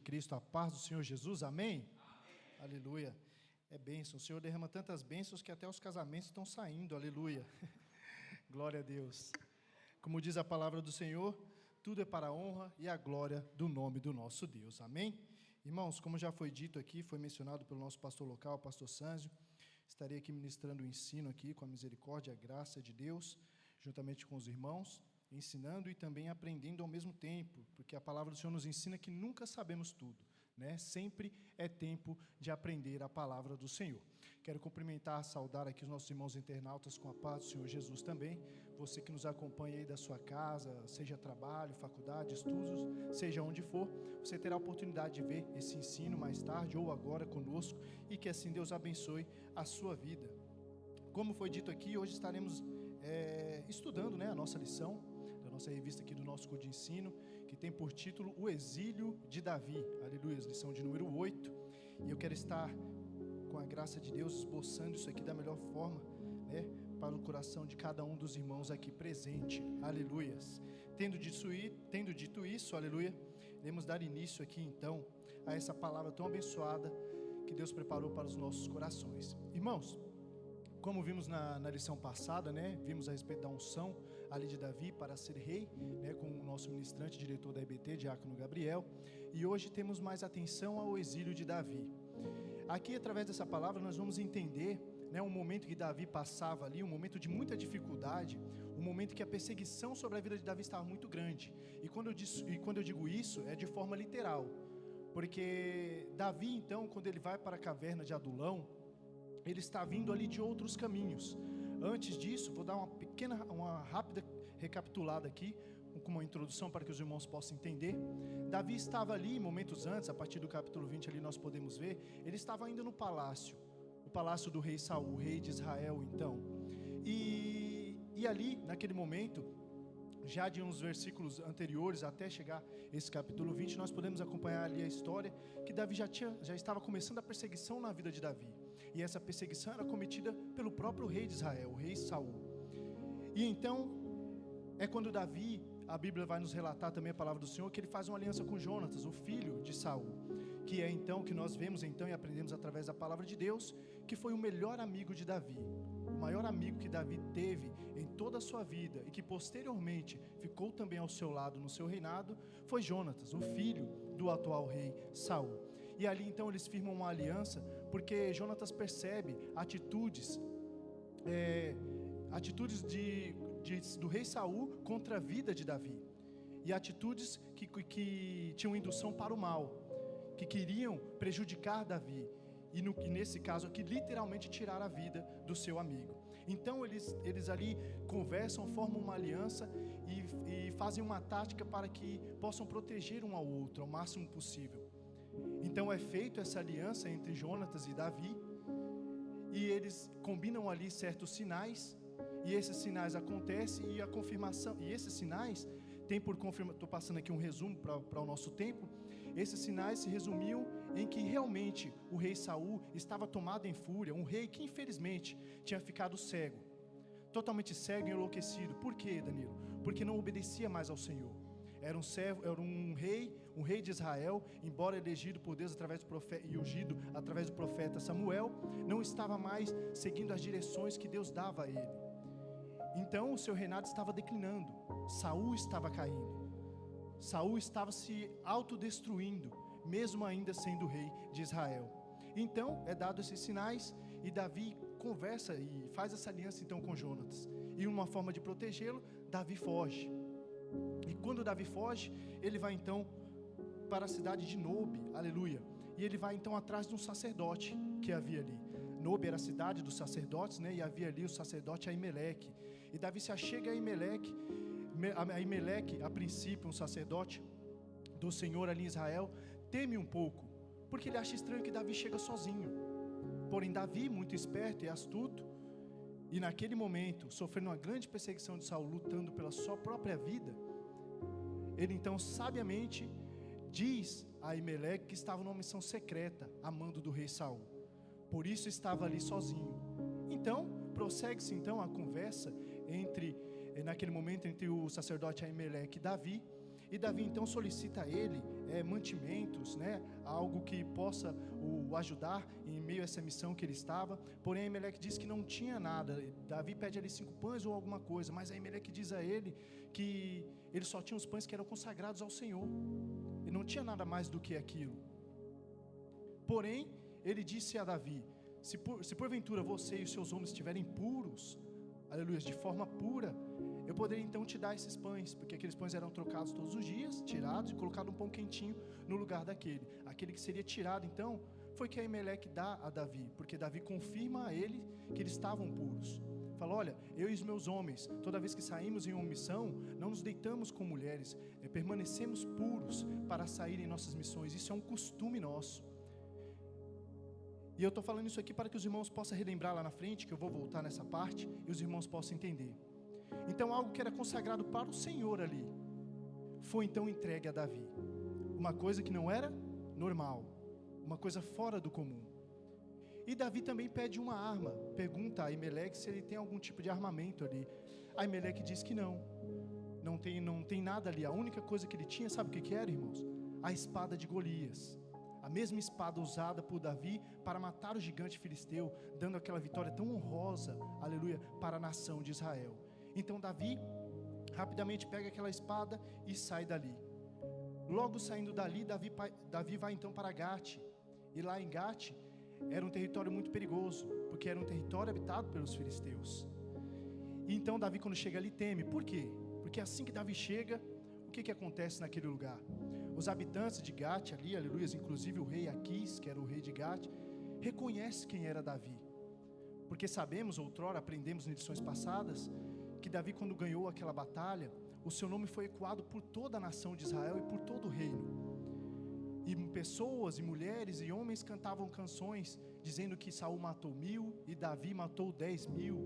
Cristo, a paz do Senhor Jesus, amém? Aleluia. É bênção, o Senhor derrama tantas bênçãos que até os casamentos estão saindo, aleluia. Glória a Deus. Como diz a palavra do Senhor, tudo é para a honra e a glória do nome do nosso Deus, amém? Irmãos, como já foi dito aqui, foi mencionado pelo nosso pastor local, o pastor Sâncio, estarei aqui ministrando o ensino aqui com a misericórdia e a graça de Deus, juntamente com os irmãos, ensinando e também aprendendo ao mesmo tempo, porque a palavra do Senhor nos ensina que nunca sabemos tudo, né? Sempre é tempo de aprender a palavra do Senhor. Quero cumprimentar, saudar aqui os nossos irmãos internautas com a paz do Senhor Jesus também, você que nos acompanha aí da sua casa, seja trabalho, faculdade, estudos, seja onde for, você terá a oportunidade de ver esse ensino mais tarde ou agora conosco, e que assim Deus abençoe a sua vida. Como foi dito aqui, hoje estaremos estudando, né, a nossa lição, da nossa revista aqui do nosso curso de ensino, que tem por título O Exílio de Davi, aleluia, lição de número 8, e eu quero estar, com a graça de Deus, esboçando isso aqui da melhor forma, né, para o coração de cada um dos irmãos aqui presente, aleluias. Tendo dito isso, aleluia, iremos dar início aqui então, a essa palavra tão abençoada, que Deus preparou para os nossos corações. Irmãos, como vimos na lição passada, né, vimos a respeito da unção ali de Davi para ser rei, né, com o nosso ministrante, diretor da EBT, Diácono Gabriel, e hoje temos mais atenção ao exílio de Davi. Aqui, através dessa palavra, nós vamos entender, né, um momento que Davi passava ali, um momento de muita dificuldade, um momento que a perseguição sobre a vida de Davi estava muito grande, e quando eu digo isso, é de forma literal, porque Davi, então, quando ele vai para a caverna de Adulão, ele está vindo ali de outros caminhos. Antes disso, vou dar uma rápida recapitulada aqui, com uma introdução para que os irmãos possam entender. Davi estava ali, momentos antes, a partir do capítulo 20 ali nós podemos ver, ele estava ainda no palácio, o palácio do rei Saul, o rei de Israel então. E ali, naquele momento, já de uns versículos anteriores até chegar esse capítulo 20, nós podemos acompanhar ali a história que Davi já estava começando a perseguição na vida de Davi, e essa perseguição era cometida pelo próprio rei de Israel, o rei Saul. E então é quando Davi, a Bíblia vai nos relatar também a palavra do Senhor, que ele faz uma aliança com Jonatas, o filho de Saul, que é então, que nós vemos então e aprendemos através da palavra de Deus, que foi o melhor amigo de Davi, o maior amigo que Davi teve em toda a sua vida, e que posteriormente ficou também ao seu lado no seu reinado, foi Jonatas, o filho do atual rei Saul. E ali então eles firmam uma aliança, porque Jonatas percebe atitudes do rei Saul contra a vida de Davi, e atitudes que tinham indução para o mal, que queriam prejudicar Davi, e nesse caso aqui, literalmente tirar a vida do seu amigo. Então eles ali conversam, formam uma aliança e fazem uma tática para que possam proteger um ao outro ao máximo possível. Então é feita essa aliança entre Jonatas e Davi, e eles combinam ali certos sinais, e esses sinais acontecem, e a confirmação, e esses sinais tem por confirmação, estou passando aqui um resumo para o nosso tempo. Esses sinais se resumiam em que realmente o rei Saul estava tomado em fúria, um rei que infelizmente tinha ficado cego, totalmente cego e enlouquecido. Por quê, Danilo? Porque não obedecia mais ao Senhor. Era um rei de Israel, embora elegido por Deus através do profeta e ungido através do profeta Samuel, não estava mais seguindo as direções que Deus dava a ele. Então o seu reinado estava declinando, Saul estava caindo, Saul estava se autodestruindo, mesmo ainda sendo rei de Israel. Então é dado esses sinais, e Davi conversa e faz essa aliança então com Jonatas, e uma forma de protegê-lo, Davi foge. E quando Davi foge, ele vai então para a cidade de Nobe, aleluia, e ele vai então atrás de um sacerdote que havia ali. Nobe era a cidade dos sacerdotes, né? E havia ali o sacerdote Aimeleque, e Davi se achega a Aimeleque. Aimeleque, a princípio um sacerdote do Senhor ali em Israel, teme um pouco, porque ele acha estranho que Davi chega sozinho. Porém Davi, muito esperto e astuto, e naquele momento, sofrendo uma grande perseguição de Saul, lutando pela sua própria vida, ele então sabiamente diz a Aimeleque que estava numa missão secreta, a mando do rei Saul, por isso estava ali sozinho. Então prossegue-se então a conversa naquele momento entre o sacerdote Aimeleque e Davi, E Davi então solicita a ele mantimentos, né, algo que possa o ajudar em meio a essa missão que ele estava. Porém Aimeleque diz que não tinha nada. Davi pede ali 5 pães ou alguma coisa, mas Aimeleque diz a ele que ele só tinha os pães que eram consagrados ao Senhor, e não tinha nada mais do que aquilo. Porém ele disse a Davi: se porventura você e os seus homens estiverem puros, aleluia, de forma pura, eu poderia então te dar esses pães, porque aqueles pães eram trocados todos os dias, tirados, e colocado um pão quentinho no lugar aquele que seria tirado. Então foi que Aimeleque dá a Davi, porque Davi confirma a ele que eles estavam puros. Fala: olha, eu e os meus homens, toda vez que saímos em uma missão, não nos deitamos com mulheres, permanecemos puros para sair em nossas missões. Isso é um costume nosso. E eu estou falando isso aqui para que os irmãos possam relembrar lá na frente, que eu vou voltar nessa parte, e os irmãos possam entender. Então algo que era consagrado para o Senhor ali, foi então entregue a Davi. Uma coisa que não era normal, uma coisa fora do comum. E Davi também pede uma arma, pergunta a Aimeleque se ele tem algum tipo de armamento ali. Aimeleque diz que não tem nada ali. A única coisa que ele tinha, sabe o que era, irmãos? A espada de Golias. A mesma espada usada por Davi para matar o gigante filisteu, dando aquela vitória tão honrosa, aleluia, para a nação de Israel. Então Davi rapidamente pega aquela espada e sai dali. Logo saindo dali, Davi vai então para Gate. E lá em Gate era um território muito perigoso, porque era um território habitado pelos filisteus. E então Davi, quando chega ali, teme. Por quê? Porque assim que Davi chega, o que acontece naquele lugar? Os habitantes de Gate ali, aleluia, inclusive o rei Aquis, que era o rei de Gate, reconhece quem era Davi. Porque sabemos, outrora, aprendemos em lições passadas, que Davi, quando ganhou aquela batalha, o seu nome foi ecoado por toda a nação de Israel e por todo o reino. E pessoas, e mulheres, e homens cantavam canções, dizendo que Saul matou 1000 e Davi matou 10.000.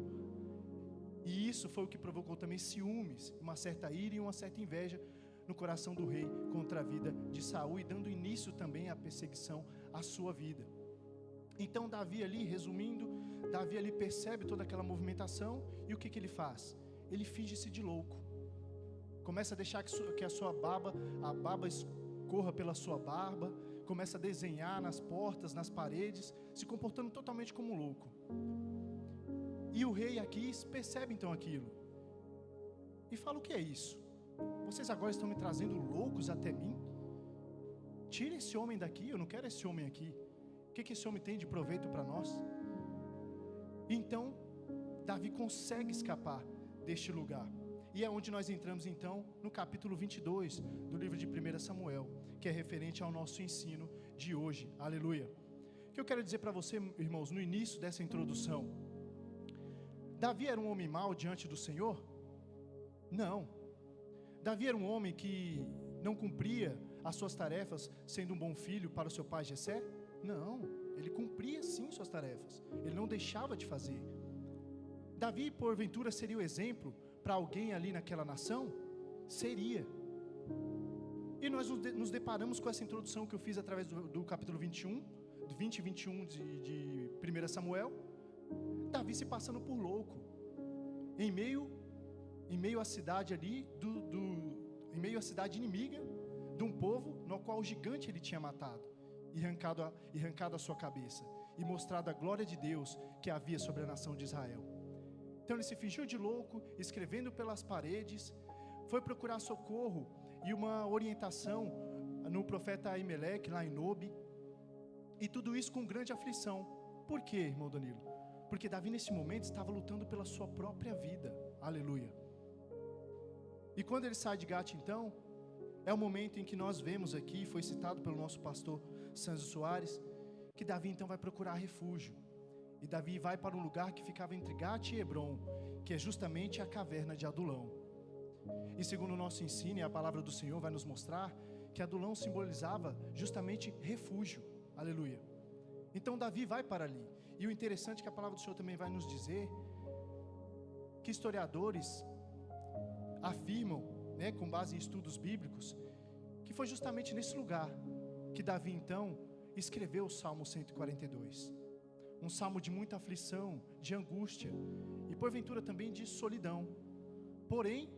E isso foi o que provocou também ciúmes, uma certa ira e uma certa inveja no coração do rei contra a vida de Saul, e dando início também à perseguição à sua vida. Então Davi ali, resumindo, Davi ali percebe toda aquela movimentação, e o que ele faz? Ele finge-se de louco, começa a deixar que a sua barba, a baba escorra pela sua barba, começa a desenhar nas portas, nas paredes, se comportando totalmente como um louco. E o rei Aquis percebe então aquilo, e fala: o que é isso? Vocês agora estão me trazendo loucos até mim? Tire esse homem daqui, eu não quero esse homem aqui. O que esse homem tem de proveito para nós? Então Davi consegue escapar deste lugar, e é onde nós entramos então no capítulo 22 do livro de 1 Samuel, que é referente ao nosso ensino de hoje, aleluia. O que eu quero dizer para você, irmãos, no início dessa introdução: Davi era um homem mau diante do Senhor? Não. Davi era um homem que não cumpria as suas tarefas, sendo um bom filho para o seu pai Jessé? Não, ele cumpria sim suas tarefas, ele não deixava de fazer. Davi, porventura, seria o exemplo para alguém ali naquela nação? Seria. E nós nos deparamos com essa introdução que eu fiz através do capítulo 21, do 20 e 21 de 1 Samuel. Davi se passando por louco, em meio à cidade ali, em meio à cidade inimiga, de um povo no qual o gigante ele tinha matado, e arrancado a sua cabeça, e mostrado a glória de Deus que havia sobre a nação de Israel. Então ele se fingiu de louco, escrevendo pelas paredes, foi procurar socorro e uma orientação no profeta Aimeleque, lá em Nobe, e tudo isso com grande aflição. Por quê, irmão Danilo? Porque Davi nesse momento estava lutando pela sua própria vida, aleluia. E quando ele sai de Gate, então, é o momento em que nós vemos aqui, foi citado pelo nosso pastor Sanzo Soares, que Davi então vai procurar refúgio. E Davi vai para um lugar que ficava entre Gate e Hebron, que é justamente a caverna de Adulão. E segundo o nosso ensino, e a palavra do Senhor vai nos mostrar, que Adulão simbolizava justamente refúgio, aleluia. Então Davi vai para ali. E o interessante é que a palavra do Senhor também vai nos dizer que historiadores afirmam, né, com base em estudos bíblicos, que foi justamente nesse lugar que Davi então escreveu o Salmo 142. Um salmo de muita aflição, de angústia e porventura também de solidão. Porém,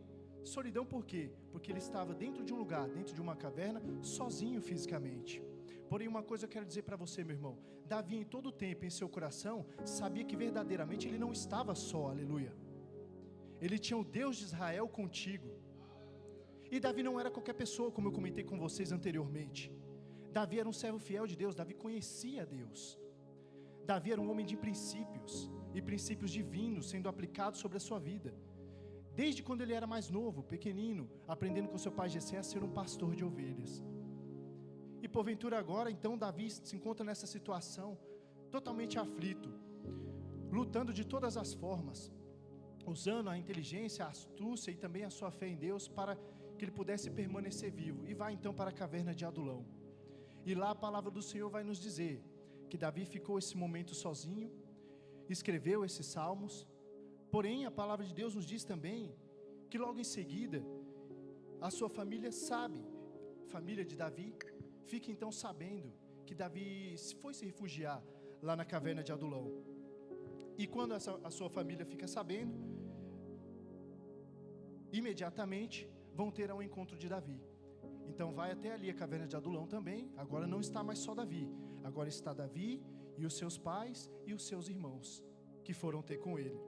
Solidão por quê? Porque ele estava dentro de um lugar, dentro de uma caverna, sozinho fisicamente. Porém, uma coisa eu quero dizer para você, meu irmão. Davi, em todo o tempo, em seu coração, sabia que verdadeiramente ele não estava só, aleluia. Ele tinha o Deus de Israel contigo. E Davi não era qualquer pessoa, como eu comentei com vocês anteriormente. Davi era um servo fiel de Deus, Davi conhecia Deus. Davi era um homem de princípios, e princípios divinos sendo aplicados sobre a sua vida. Desde quando ele era mais novo, pequenino, aprendendo com seu pai Jessé a ser um pastor de ovelhas. E porventura agora, então, Davi se encontra nessa situação, totalmente aflito, lutando de todas as formas, usando a inteligência, a astúcia e também a sua fé em Deus para que ele pudesse permanecer vivo. E vai então para a caverna de Adulão. E lá a palavra do Senhor vai nos dizer que Davi ficou esse momento sozinho, escreveu esses salmos. Porém, a palavra de Deus nos diz também que logo em seguida a sua família sabe, família de Davi, fica então sabendo que Davi foi se refugiar lá na caverna de Adulão. E quando a sua família fica sabendo, imediatamente vão ter um encontro de Davi. Então vai até ali a caverna de Adulão também. Agora não está mais só Davi, agora está Davi e os seus pais e os seus irmãos que foram ter com ele.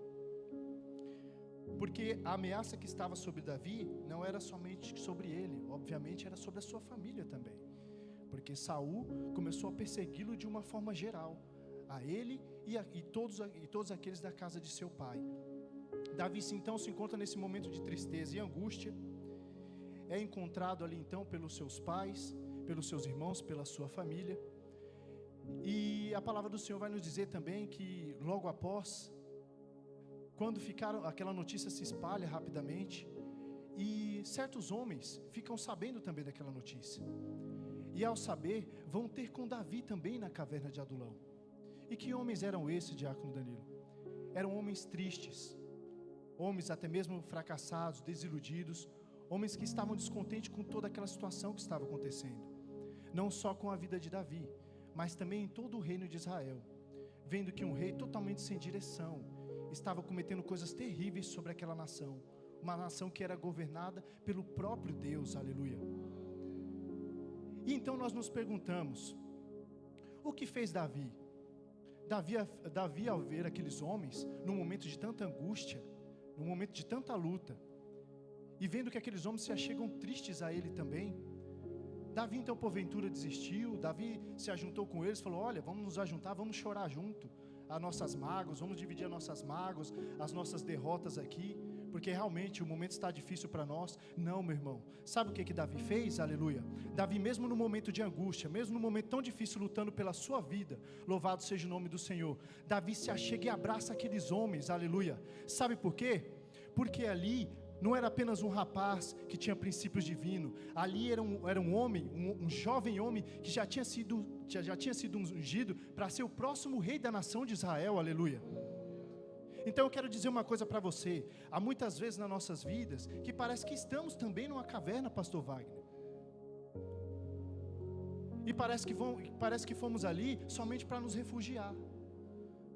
Porque a ameaça que estava sobre Davi não era somente sobre ele, obviamente era sobre a sua família também. Porque Saul começou a persegui-lo de uma forma geral, a ele e todos aqueles da casa de seu pai. Davi então se encontra nesse momento de tristeza e angústia, é encontrado ali então pelos seus pais, pelos seus irmãos, pela sua família. E a palavra do Senhor vai nos dizer também que logo após, quando aquela notícia se espalha rapidamente, e certos homens ficam sabendo também daquela notícia, e ao saber, vão ter com Davi também na caverna de Adulão. E que homens eram esses, diácono Danilo? Eram homens tristes, homens até mesmo fracassados, desiludidos, homens que estavam descontentes com toda aquela situação que estava acontecendo, não só com a vida de Davi, mas também em todo o reino de Israel, vendo que um rei totalmente sem direção estava cometendo coisas terríveis sobre aquela nação, uma nação que era governada pelo próprio Deus, aleluia. E então nós nos perguntamos, o que fez Davi? Davi ao ver aqueles homens, num momento de tanta angústia, num momento de tanta luta, e vendo que aqueles homens se achegam tristes a ele também, Davi então porventura desistiu? Davi se ajuntou com eles, falou, olha, vamos nos ajuntar, vamos chorar junto, as nossas mágoas, vamos dividir as nossas mágoas, as nossas derrotas aqui, porque realmente o momento está difícil para nós. Não, meu irmão, sabe o que Davi fez? Aleluia. Davi, mesmo no momento de angústia, mesmo no momento tão difícil, lutando pela sua vida, louvado seja o nome do Senhor, Davi se achega e abraça aqueles homens, aleluia. Sabe por quê? Porque ali não era apenas um rapaz que tinha princípios divinos, ali era um homem, um jovem homem que já tinha sido ungido para ser o próximo rei da nação de Israel, aleluia. Então eu quero dizer uma coisa para você, há muitas vezes nas nossas vidas, que parece que estamos também numa caverna, pastor Wagner, e parece que fomos ali somente para nos refugiar,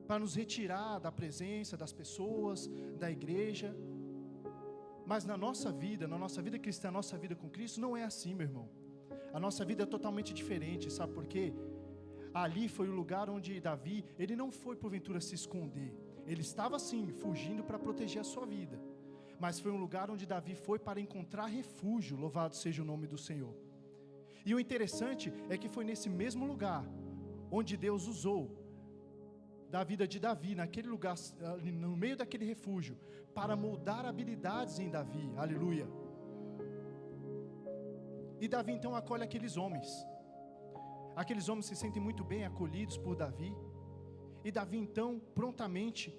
para nos retirar da presença das pessoas, da igreja. Mas na nossa vida cristã, a nossa vida com Cristo não é assim, meu irmão. A nossa vida é totalmente diferente, sabe por quê? Ali foi o lugar onde Davi, ele não foi porventura se esconder. Ele estava sim, fugindo para proteger a sua vida. Mas foi um lugar onde Davi foi para encontrar refúgio, louvado seja o nome do Senhor. E o interessante é que foi nesse mesmo lugar, onde Deus usou da vida de Davi, naquele lugar, no meio daquele refúgio, para moldar habilidades em Davi, aleluia. E Davi então acolhe aqueles homens se sentem muito bem acolhidos por Davi, e Davi então, prontamente,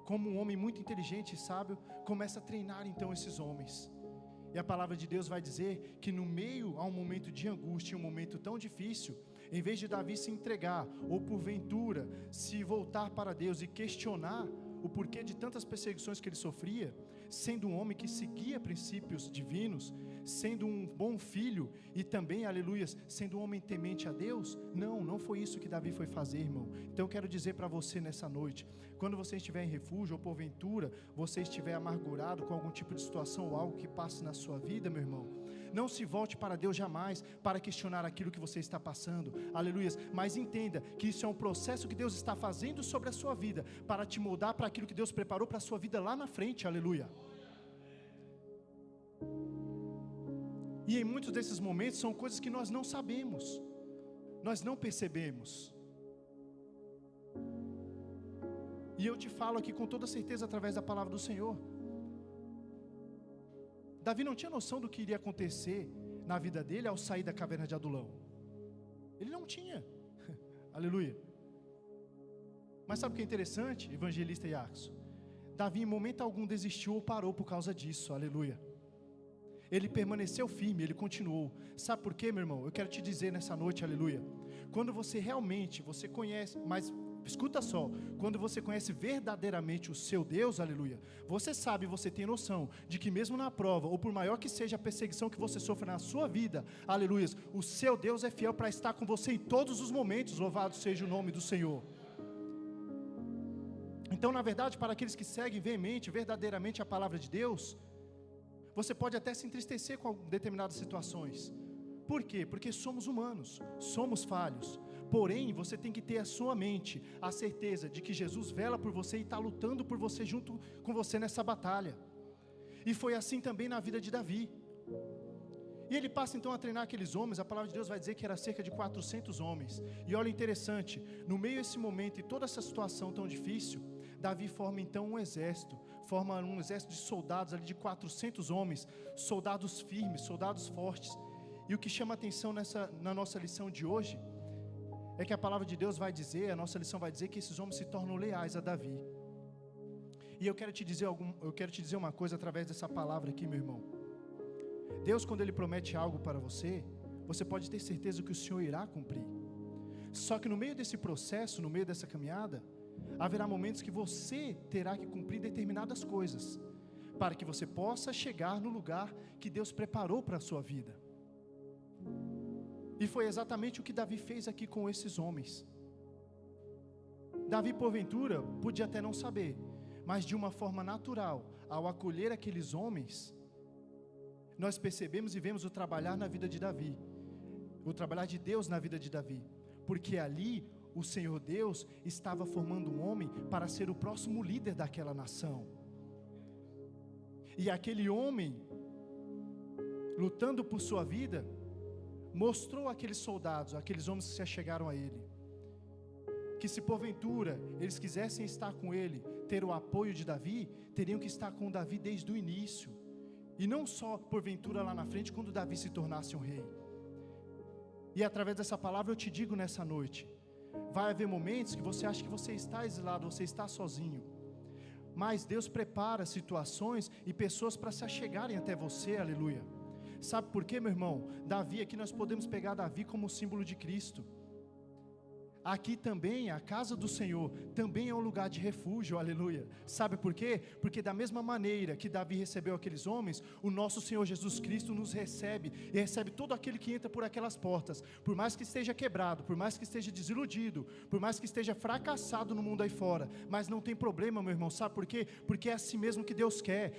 como um homem muito inteligente e sábio, começa a treinar então esses homens. E a palavra de Deus vai dizer que no meio a um momento de angústia, um momento tão difícil, em vez de Davi se entregar, ou porventura se voltar para Deus e questionar o porquê de tantas perseguições que ele sofria, sendo um homem que seguia princípios divinos, sendo um bom filho e também, aleluia, sendo um homem temente a Deus? Não foi isso que Davi foi fazer, irmão. Então eu quero dizer para você nessa noite, quando você estiver em refúgio ou porventura você estiver amargurado com algum tipo de situação ou algo que passe na sua vida, meu irmão, não se volte para Deus jamais para questionar aquilo que você está passando, aleluia, mas entenda que isso é um processo que Deus está fazendo sobre a sua vida, para te moldar para aquilo que Deus preparou para a sua vida lá na frente, aleluia. E em muitos desses momentos são coisas que nós não sabemos, nós não percebemos. E eu te falo aqui com toda certeza através da palavra do Senhor. Davi não tinha noção do que iria acontecer na vida dele ao sair da caverna de Adulão. Ele não tinha. Aleluia. Mas sabe o que é interessante, evangelista Iaxo? Davi em momento algum desistiu ou parou por causa disso. Aleluia. Ele permaneceu firme, ele continuou. Sabe por quê, meu irmão? Eu quero te dizer nessa noite, aleluia. Quando você realmente, você conhece, mas escuta só, quando você conhece verdadeiramente o seu Deus, aleluia, você sabe, você tem noção de que mesmo na prova, ou por maior que seja a perseguição que você sofre na sua vida, aleluia, o seu Deus é fiel para estar com você em todos os momentos, louvado seja o nome do Senhor. Então, na verdade, para aqueles que seguem veemente, verdadeiramente a palavra de Deus, você pode até se entristecer com determinadas situações. Por quê? Porque somos humanos, somos falhos. Porém, você tem que ter a sua mente, a certeza de que Jesus vela por você e está lutando por você junto com você nessa batalha. E foi assim também na vida de Davi. E ele passa então a treinar aqueles homens, a palavra de Deus vai dizer que era cerca de 400 homens. E olha interessante, no meio desse momento e toda essa situação tão difícil, Davi forma então um exército de soldados ali de 400 homens, soldados firmes, soldados fortes. E o que chama a atenção na nossa lição de hoje, é que a palavra de Deus vai dizer, a nossa lição vai dizer que esses homens se tornam leais a Davi. E eu quero te dizer uma coisa através dessa palavra aqui, meu irmão. Deus, quando Ele promete algo para você, você pode ter certeza que o Senhor irá cumprir. Só que no meio desse processo, no meio dessa caminhada, haverá momentos que você terá que cumprir determinadas coisas, para que você possa chegar no lugar que Deus preparou para a sua vida. E foi exatamente o que Davi fez aqui com esses homens. Davi, porventura, podia até não saber, mas de uma forma natural, ao acolher aqueles homens, nós percebemos e vemos o trabalhar na vida de Davi, o trabalhar de Deus na vida de Davi, porque ali o Senhor Deus estava formando um homem para ser o próximo líder daquela nação. E aquele homem, lutando por sua vida, mostrou àqueles soldados, aqueles homens que se achegaram a ele, que se porventura eles quisessem estar com ele, ter o apoio de Davi, teriam que estar com Davi desde o início, e não só porventura lá na frente, quando Davi se tornasse um rei. E através dessa palavra eu te digo nessa noite, vai haver momentos que você acha que você está exilado, você está sozinho, mas Deus prepara situações e pessoas para se achegarem até você, aleluia. Sabe por quê, meu irmão? Davi, aqui nós podemos pegar Davi como símbolo de Cristo. Aqui também, a casa do Senhor, também é um lugar de refúgio, aleluia. Sabe por quê? Porque da mesma maneira que Davi recebeu aqueles homens, o nosso Senhor Jesus Cristo nos recebe, e recebe todo aquele que entra por aquelas portas, por mais que esteja quebrado, por mais que esteja desiludido, por mais que esteja fracassado no mundo aí fora, mas não tem problema, meu irmão, sabe por quê? Porque é assim mesmo que Deus quer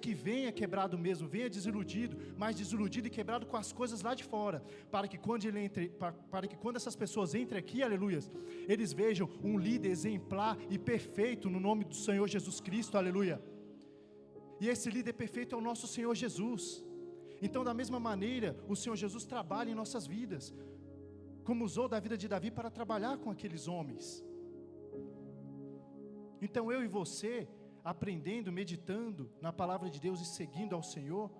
que venha quebrado mesmo, venha desiludido, mas desiludido e quebrado com as coisas lá de fora, para que quando essas pessoas entrem aqui, aleluia, eles vejam um líder exemplar e perfeito no nome do Senhor Jesus Cristo, aleluia. E esse líder perfeito é o nosso Senhor Jesus. Então, da mesma maneira, o Senhor Jesus trabalha em nossas vidas, como usou da vida de Davi para trabalhar com aqueles homens. Então, eu e você, aprendendo, meditando na palavra de Deus e seguindo ao Senhor,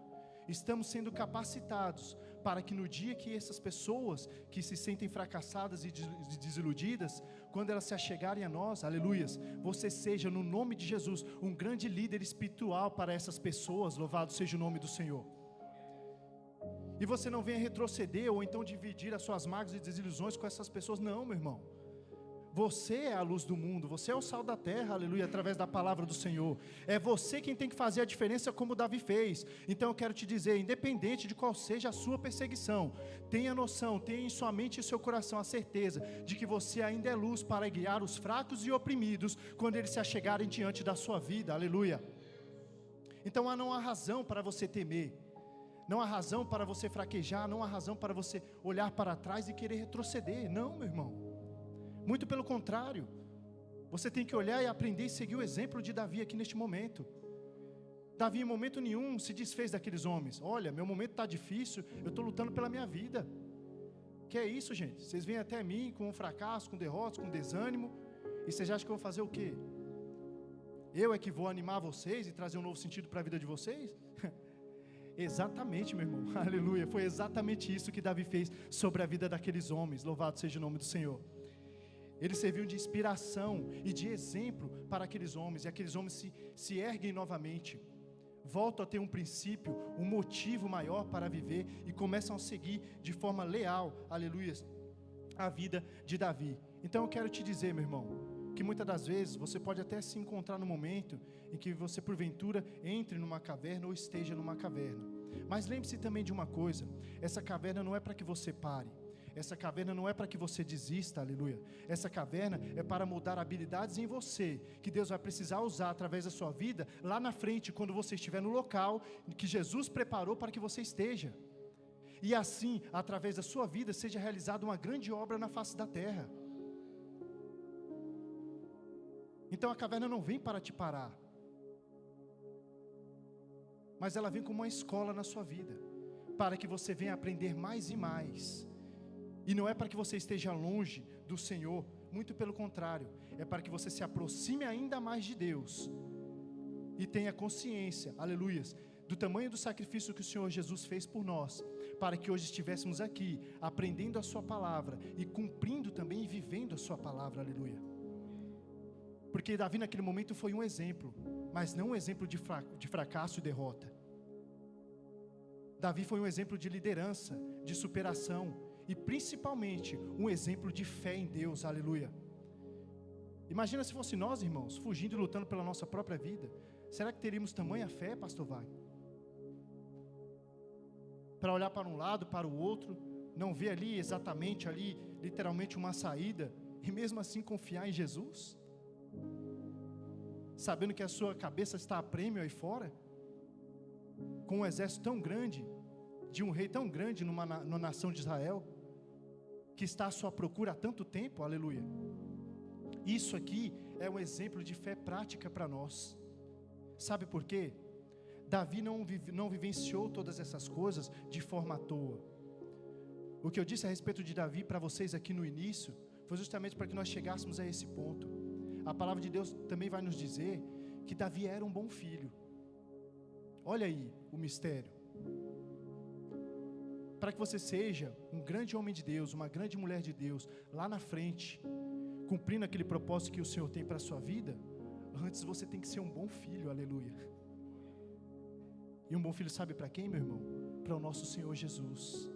estamos sendo capacitados para que no dia que essas pessoas que se sentem fracassadas e desiludidas, quando elas se achegarem a nós, aleluias, você seja, no nome de Jesus, um grande líder espiritual para essas pessoas, louvado seja o nome do Senhor. E você não venha retroceder ou então dividir as suas mágoas e desilusões com essas pessoas, não, meu irmão. Você é a luz do mundo, você é o sal da terra, aleluia, através da palavra do Senhor. É você quem tem que fazer a diferença como Davi fez. Então eu quero te dizer, independente de qual seja a sua perseguição, tenha noção, tenha em sua mente e seu coração a certeza de que você ainda é luz para guiar os fracos e oprimidos quando eles se achegarem diante da sua vida, aleluia. Então não há razão para você temer, não há razão para você fraquejar, não há razão para você olhar para trás e querer retroceder, não, meu irmão. Muito pelo contrário, você tem que olhar e aprender e seguir o exemplo de Davi aqui neste momento. Davi em momento nenhum se desfez daqueles homens. Olha, meu momento está difícil, eu estou lutando pela minha vida. Que é isso, gente? Vocês vêm até mim com um fracasso, com derrotas, com desânimo, e vocês acham que eu vou fazer o quê? Eu é que vou animar vocês e trazer um novo sentido para a vida de vocês? Exatamente, meu irmão, aleluia, foi exatamente isso que Davi fez sobre a vida daqueles homens, louvado seja o nome do Senhor. Ele serviu de inspiração e de exemplo para aqueles homens, e aqueles homens se erguem novamente, voltam a ter um princípio, um motivo maior para viver, e começam a seguir de forma leal, aleluia, a vida de Davi. Então eu quero te dizer, meu irmão, que muitas das vezes você pode até se encontrar no momento em que você porventura entre numa caverna ou esteja numa caverna, mas lembre-se também de uma coisa: essa caverna não é para que você pare, essa caverna não é para que você desista, aleluia. Essa caverna é para mudar habilidades em você, que Deus vai precisar usar através da sua vida, lá na frente, quando você estiver no local que Jesus preparou para que você esteja. E assim, através da sua vida, seja realizada uma grande obra na face da terra. Então a caverna não vem para te parar, mas ela vem como uma escola na sua vida, para que você venha aprender mais e mais. E não é para que você esteja longe do Senhor, muito pelo contrário, é para que você se aproxime ainda mais de Deus, e tenha consciência, aleluias, do tamanho do sacrifício que o Senhor Jesus fez por nós, para que hoje estivéssemos aqui, aprendendo a sua palavra, e cumprindo também e vivendo a sua palavra, aleluia. Porque Davi naquele momento foi um exemplo, mas não um exemplo de fracasso e derrota. Davi foi um exemplo de liderança, de superação, e principalmente um exemplo de fé em Deus, aleluia. Imagina se fosse nós, irmãos, fugindo e lutando pela nossa própria vida. Será que teríamos tamanha fé, pastor Wagner? Para olhar para um lado, para o outro, não ver ali exatamente, ali literalmente uma saída, e mesmo assim confiar em Jesus? Sabendo que a sua cabeça está a prêmio aí fora, com um exército tão grande, de um rei tão grande numa nação de Israel, que está à sua procura há tanto tempo, aleluia. Isso aqui é um exemplo de fé prática para nós. Sabe por quê? Davi não vivenciou todas essas coisas de forma à toa. O que eu disse a respeito de Davi para vocês aqui no início, foi justamente para que nós chegássemos a esse ponto. A palavra de Deus também vai nos dizer que Davi era um bom filho. Olha aí o mistério. Para que você seja um grande homem de Deus, uma grande mulher de Deus, lá na frente, cumprindo aquele propósito que o Senhor tem para a sua vida, antes você tem que ser um bom filho, aleluia. E um bom filho sabe para quem, meu irmão? Para o nosso Senhor Jesus.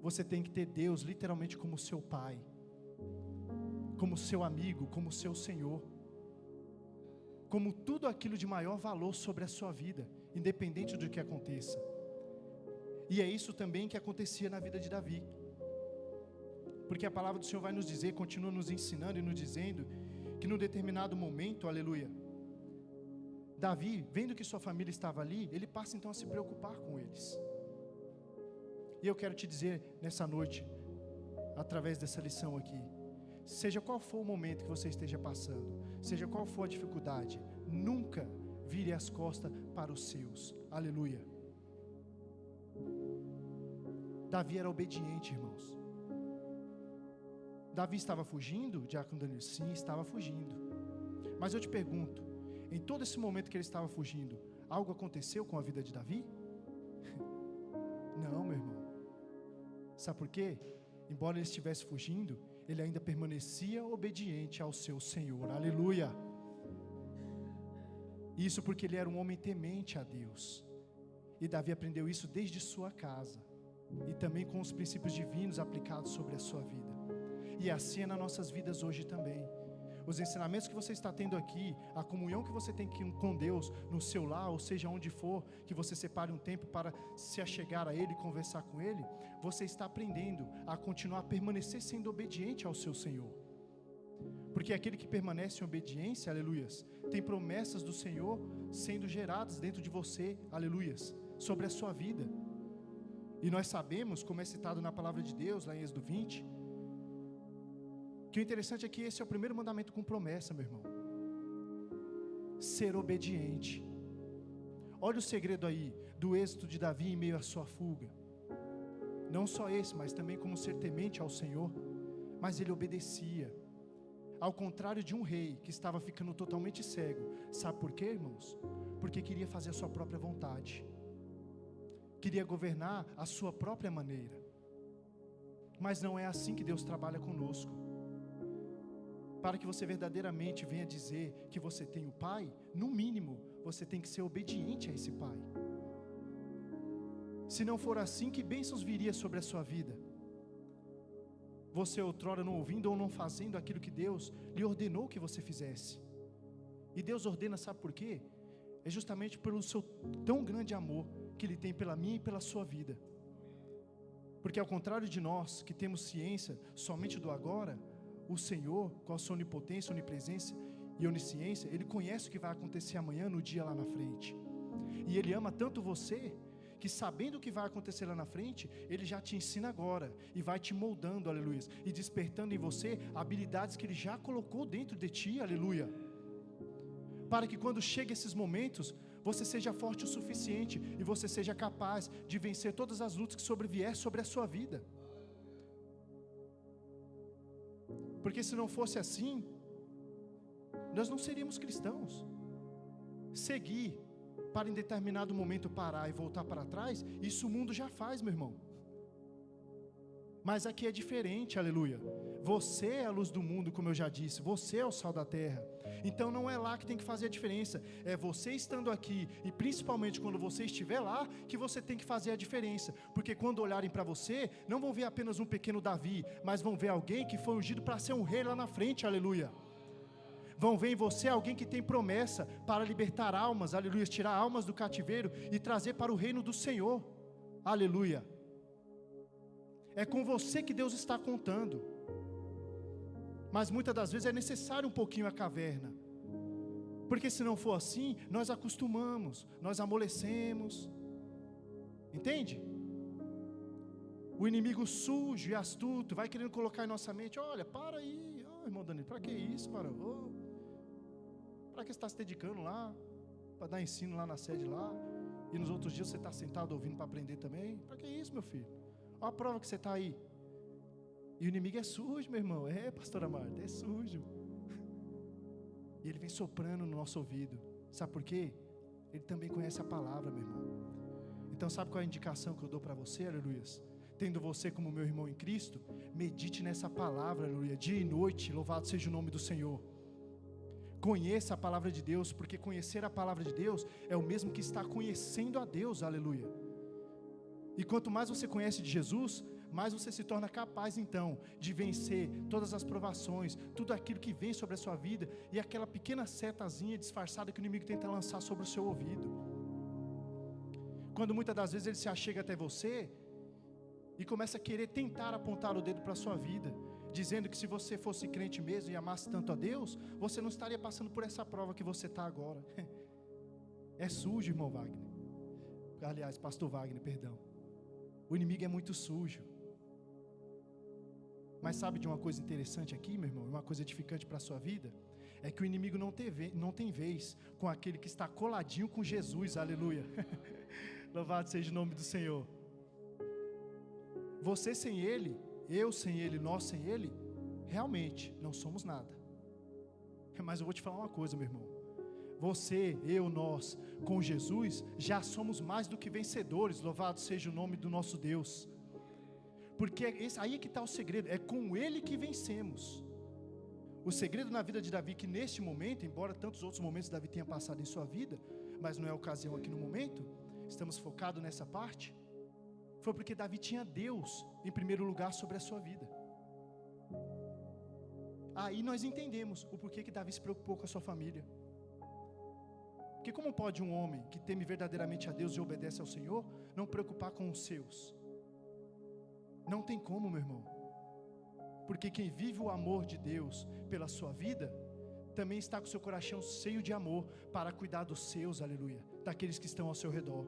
Você tem que ter Deus literalmente como seu pai, como seu amigo, como seu Senhor, como tudo aquilo de maior valor sobre a sua vida, independente do que aconteça. E é isso também que acontecia na vida de Davi, porque a palavra do Senhor vai nos dizer, continua nos ensinando e nos dizendo, que num determinado momento, aleluia, Davi, vendo que sua família estava ali, ele passa então a se preocupar com eles. E eu quero te dizer nessa noite, através dessa lição aqui, seja qual for o momento que você esteja passando, seja qual for a dificuldade, nunca vire as costas para os seus, aleluia. Davi era obediente, irmãos. Davi estava fugindo, diácono Danilo? Sim, estava fugindo. Mas eu te pergunto, em todo esse momento que ele estava fugindo, algo aconteceu com a vida de Davi? Não, meu irmão. Sabe por quê? Embora ele estivesse fugindo, ele ainda permanecia obediente ao seu Senhor, aleluia. Isso porque ele era um homem temente a Deus, e Davi aprendeu isso desde sua casa, e também com os princípios divinos aplicados sobre a sua vida. E assim é nas nossas vidas hoje também. Os ensinamentos que você está tendo aqui, a comunhão que você tem com Deus no seu lar, ou seja, onde for, que você separe um tempo para se achegar a Ele e conversar com Ele, você está aprendendo a continuar a permanecer sendo obediente ao seu Senhor. Porque aquele que permanece em obediência, aleluias, tem promessas do Senhor sendo geradas dentro de você, aleluias, sobre a sua vida. E nós sabemos, como é citado na palavra de Deus, lá em Êxodo 20, que o interessante é que esse é o primeiro mandamento com promessa, meu irmão. Ser obediente. Olha o segredo aí, do êxito de Davi em meio à sua fuga. Não só esse, mas também como ser temente ao Senhor. Mas ele obedecia. Ao contrário de um rei que estava ficando totalmente cego. Sabe por quê, irmãos? Porque queria fazer a sua própria vontade. Queria governar a sua própria maneira. Mas não é assim que Deus trabalha conosco. Para que você verdadeiramente venha dizer que você tem o Pai, no mínimo, você tem que ser obediente a esse Pai. Se não for assim, que bênçãos viria sobre a sua vida? Você outrora não ouvindo ou não fazendo aquilo que Deus lhe ordenou que você fizesse. E Deus ordena, sabe por quê? É justamente pelo seu tão grande amor que Ele tem pela minha e pela sua vida. Porque ao contrário de nós, que temos ciência somente do agora, o Senhor, com a sua onipotência, onipresença e onisciência, Ele conhece o que vai acontecer amanhã, no dia lá na frente. E Ele ama tanto você, que sabendo o que vai acontecer lá na frente, Ele já te ensina agora, e vai te moldando, aleluia, e despertando em você habilidades que Ele já colocou dentro de ti, aleluia, para que quando chegue esses momentos, você seja forte o suficiente, e você seja capaz de vencer todas as lutas que sobrevier sobre a sua vida. Porque se não fosse assim, nós não seríamos cristãos. Seguir para em determinado momento parar e voltar para trás, isso o mundo já faz, meu irmão. Mas aqui é diferente, aleluia. Você é a luz do mundo, como eu já disse, você é o sal da terra. Então não é lá que tem que fazer a diferença, é você estando aqui, e principalmente quando você estiver lá, que você tem que fazer a diferença. Porque quando olharem para você, não vão ver apenas um pequeno Davi, mas vão ver alguém que foi ungido para ser um rei lá na frente, aleluia. Vão ver em você alguém que tem promessa para libertar almas, aleluia, tirar almas do cativeiro e trazer para o reino do Senhor, aleluia. É com você que Deus está contando. Mas muitas das vezes é necessário um pouquinho a caverna. Porque se não for assim, nós acostumamos, nós amolecemos. Entende? O inimigo sujo e astuto vai querendo colocar em nossa mente: olha, para aí, irmão Danilo, para que isso, para que você está se dedicando lá, para dar ensino lá na sede lá, e nos outros dias você está sentado ouvindo para aprender também? Para que isso, meu filho? Olha a prova que você está aí. E o inimigo é sujo, meu irmão. É, pastora Marta, é sujo. E ele vem soprando no nosso ouvido. Sabe por quê? Ele também conhece a palavra, meu irmão. Então sabe qual é a indicação que eu dou para você, aleluia? Tendo você como meu irmão em Cristo, medite nessa palavra, aleluia, dia e noite, louvado seja o nome do Senhor. Conheça a palavra de Deus, porque conhecer a palavra de Deus é o mesmo que estar conhecendo a Deus, aleluia. E quanto mais você conhece de Jesus, mais você se torna capaz então de vencer todas as provações, tudo aquilo que vem sobre a sua vida, e aquela pequena setazinha disfarçada que o inimigo tenta lançar sobre o seu ouvido. Quando muitas das vezes ele se achega até você e começa a querer tentar apontar o dedo para a sua vida, dizendo que se você fosse crente mesmo e amasse tanto a Deus, você não estaria passando por essa prova que você está agora. É sujo, irmão Wagner. Aliás, pastor Wagner, perdão. O inimigo é muito sujo. Mas sabe de uma coisa interessante aqui, meu irmão? Uma coisa edificante para a sua vida? É que o inimigo não tem vez com aquele que está coladinho com Jesus, aleluia. Louvado seja o nome do Senhor. Você sem Ele, eu sem Ele, nós sem Ele, realmente não somos nada. Mas eu vou te falar uma coisa, meu irmão. Você, eu, nós, com Jesus, já somos mais do que vencedores, louvado seja o nome do nosso Deus. Porque aí é que está o segredo, é com Ele que vencemos. O segredo na vida de Davi, que neste momento, embora tantos outros momentos Davi tenha passado em sua vida, mas não é a ocasião aqui no momento, estamos focados nessa parte, foi porque Davi tinha Deus em primeiro lugar sobre a sua vida. Aí nós entendemos o porquê que Davi se preocupou com a sua família. Porque como pode um homem que teme verdadeiramente a Deus e obedece ao Senhor, não preocupar com os seus? Não tem como, meu irmão. Porque quem vive o amor de Deus pela sua vida, também está com seu coração cheio de amor para cuidar dos seus, aleluia, daqueles que estão ao seu redor.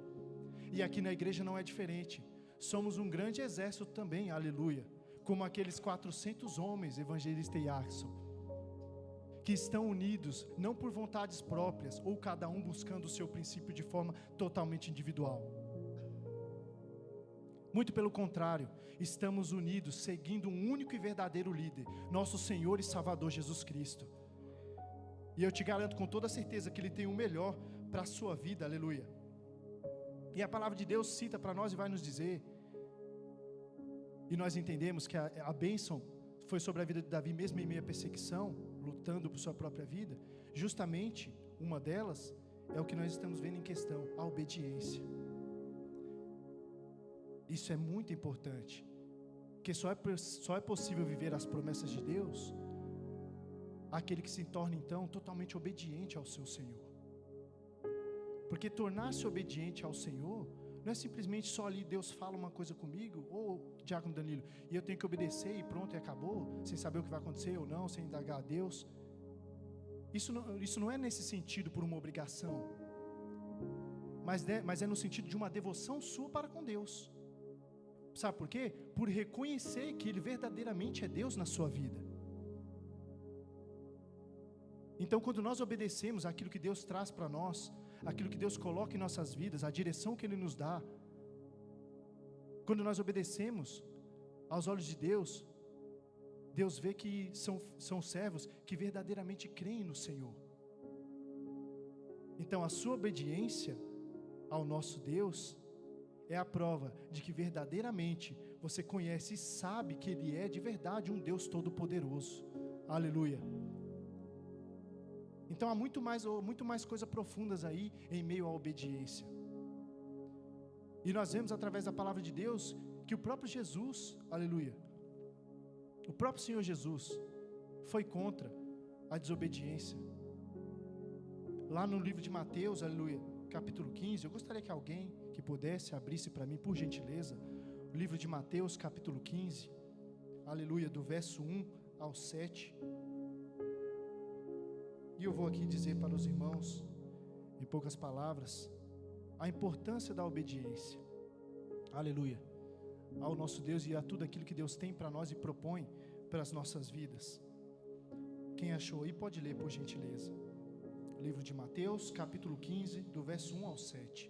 E aqui na igreja não é diferente. Somos um grande exército também, aleluia, como aqueles 400 homens, evangelista Jackson, que estão unidos, não por vontades próprias, ou cada um buscando o seu princípio de forma totalmente individual. Muito pelo contrário, estamos unidos, seguindo um único e verdadeiro líder, nosso Senhor e Salvador Jesus Cristo. E eu te garanto com toda certeza que Ele tem o melhor para a sua vida, aleluia. E a palavra de Deus cita para nós e vai nos dizer, e nós entendemos que a bênção foi sobre a vida de Davi mesmo em meio à perseguição, lutando por sua própria vida. Justamente, uma delas é o que nós estamos vendo em questão, a obediência. Isso é muito importante, porque só é possível viver as promessas de Deus aquele que se torna então totalmente obediente ao seu Senhor. Porque tornar-se obediente ao Senhor não é simplesmente só ali Deus fala uma coisa comigo, ou Diácono Danilo, e eu tenho que obedecer e pronto, e acabou, sem saber o que vai acontecer ou não, sem indagar a Deus. Isso não é nesse sentido por uma obrigação, mas é no sentido de uma devoção sua para com Deus. Sabe por quê? Por reconhecer que Ele verdadeiramente é Deus na sua vida. Então, quando nós obedecemos aquilo que Deus traz para nós, aquilo que Deus coloca em nossas vidas, a direção que Ele nos dá, quando nós obedecemos aos olhos de Deus, Deus vê que são servos que verdadeiramente creem no Senhor. Então, a sua obediência ao nosso Deus é a prova de que verdadeiramente você conhece e sabe que Ele é de verdade um Deus todo-poderoso. Aleluia. Então há muito mais coisas profundas aí em meio à obediência. E nós vemos através da palavra de Deus que o próprio Jesus, aleluia, o próprio Senhor Jesus foi contra a desobediência. Lá no livro de Mateus, aleluia, capítulo 15, eu gostaria que alguém que pudesse abrisse para mim, por gentileza, o livro de Mateus, capítulo 15, aleluia, do verso 1 ao 7. E eu vou aqui dizer para os irmãos, em poucas palavras, a importância da obediência, aleluia, ao nosso Deus e a tudo aquilo que Deus tem para nós e propõe para as nossas vidas. Quem achou aí pode ler, por gentileza. Livro de Mateus, capítulo 15, do verso 1 ao 7.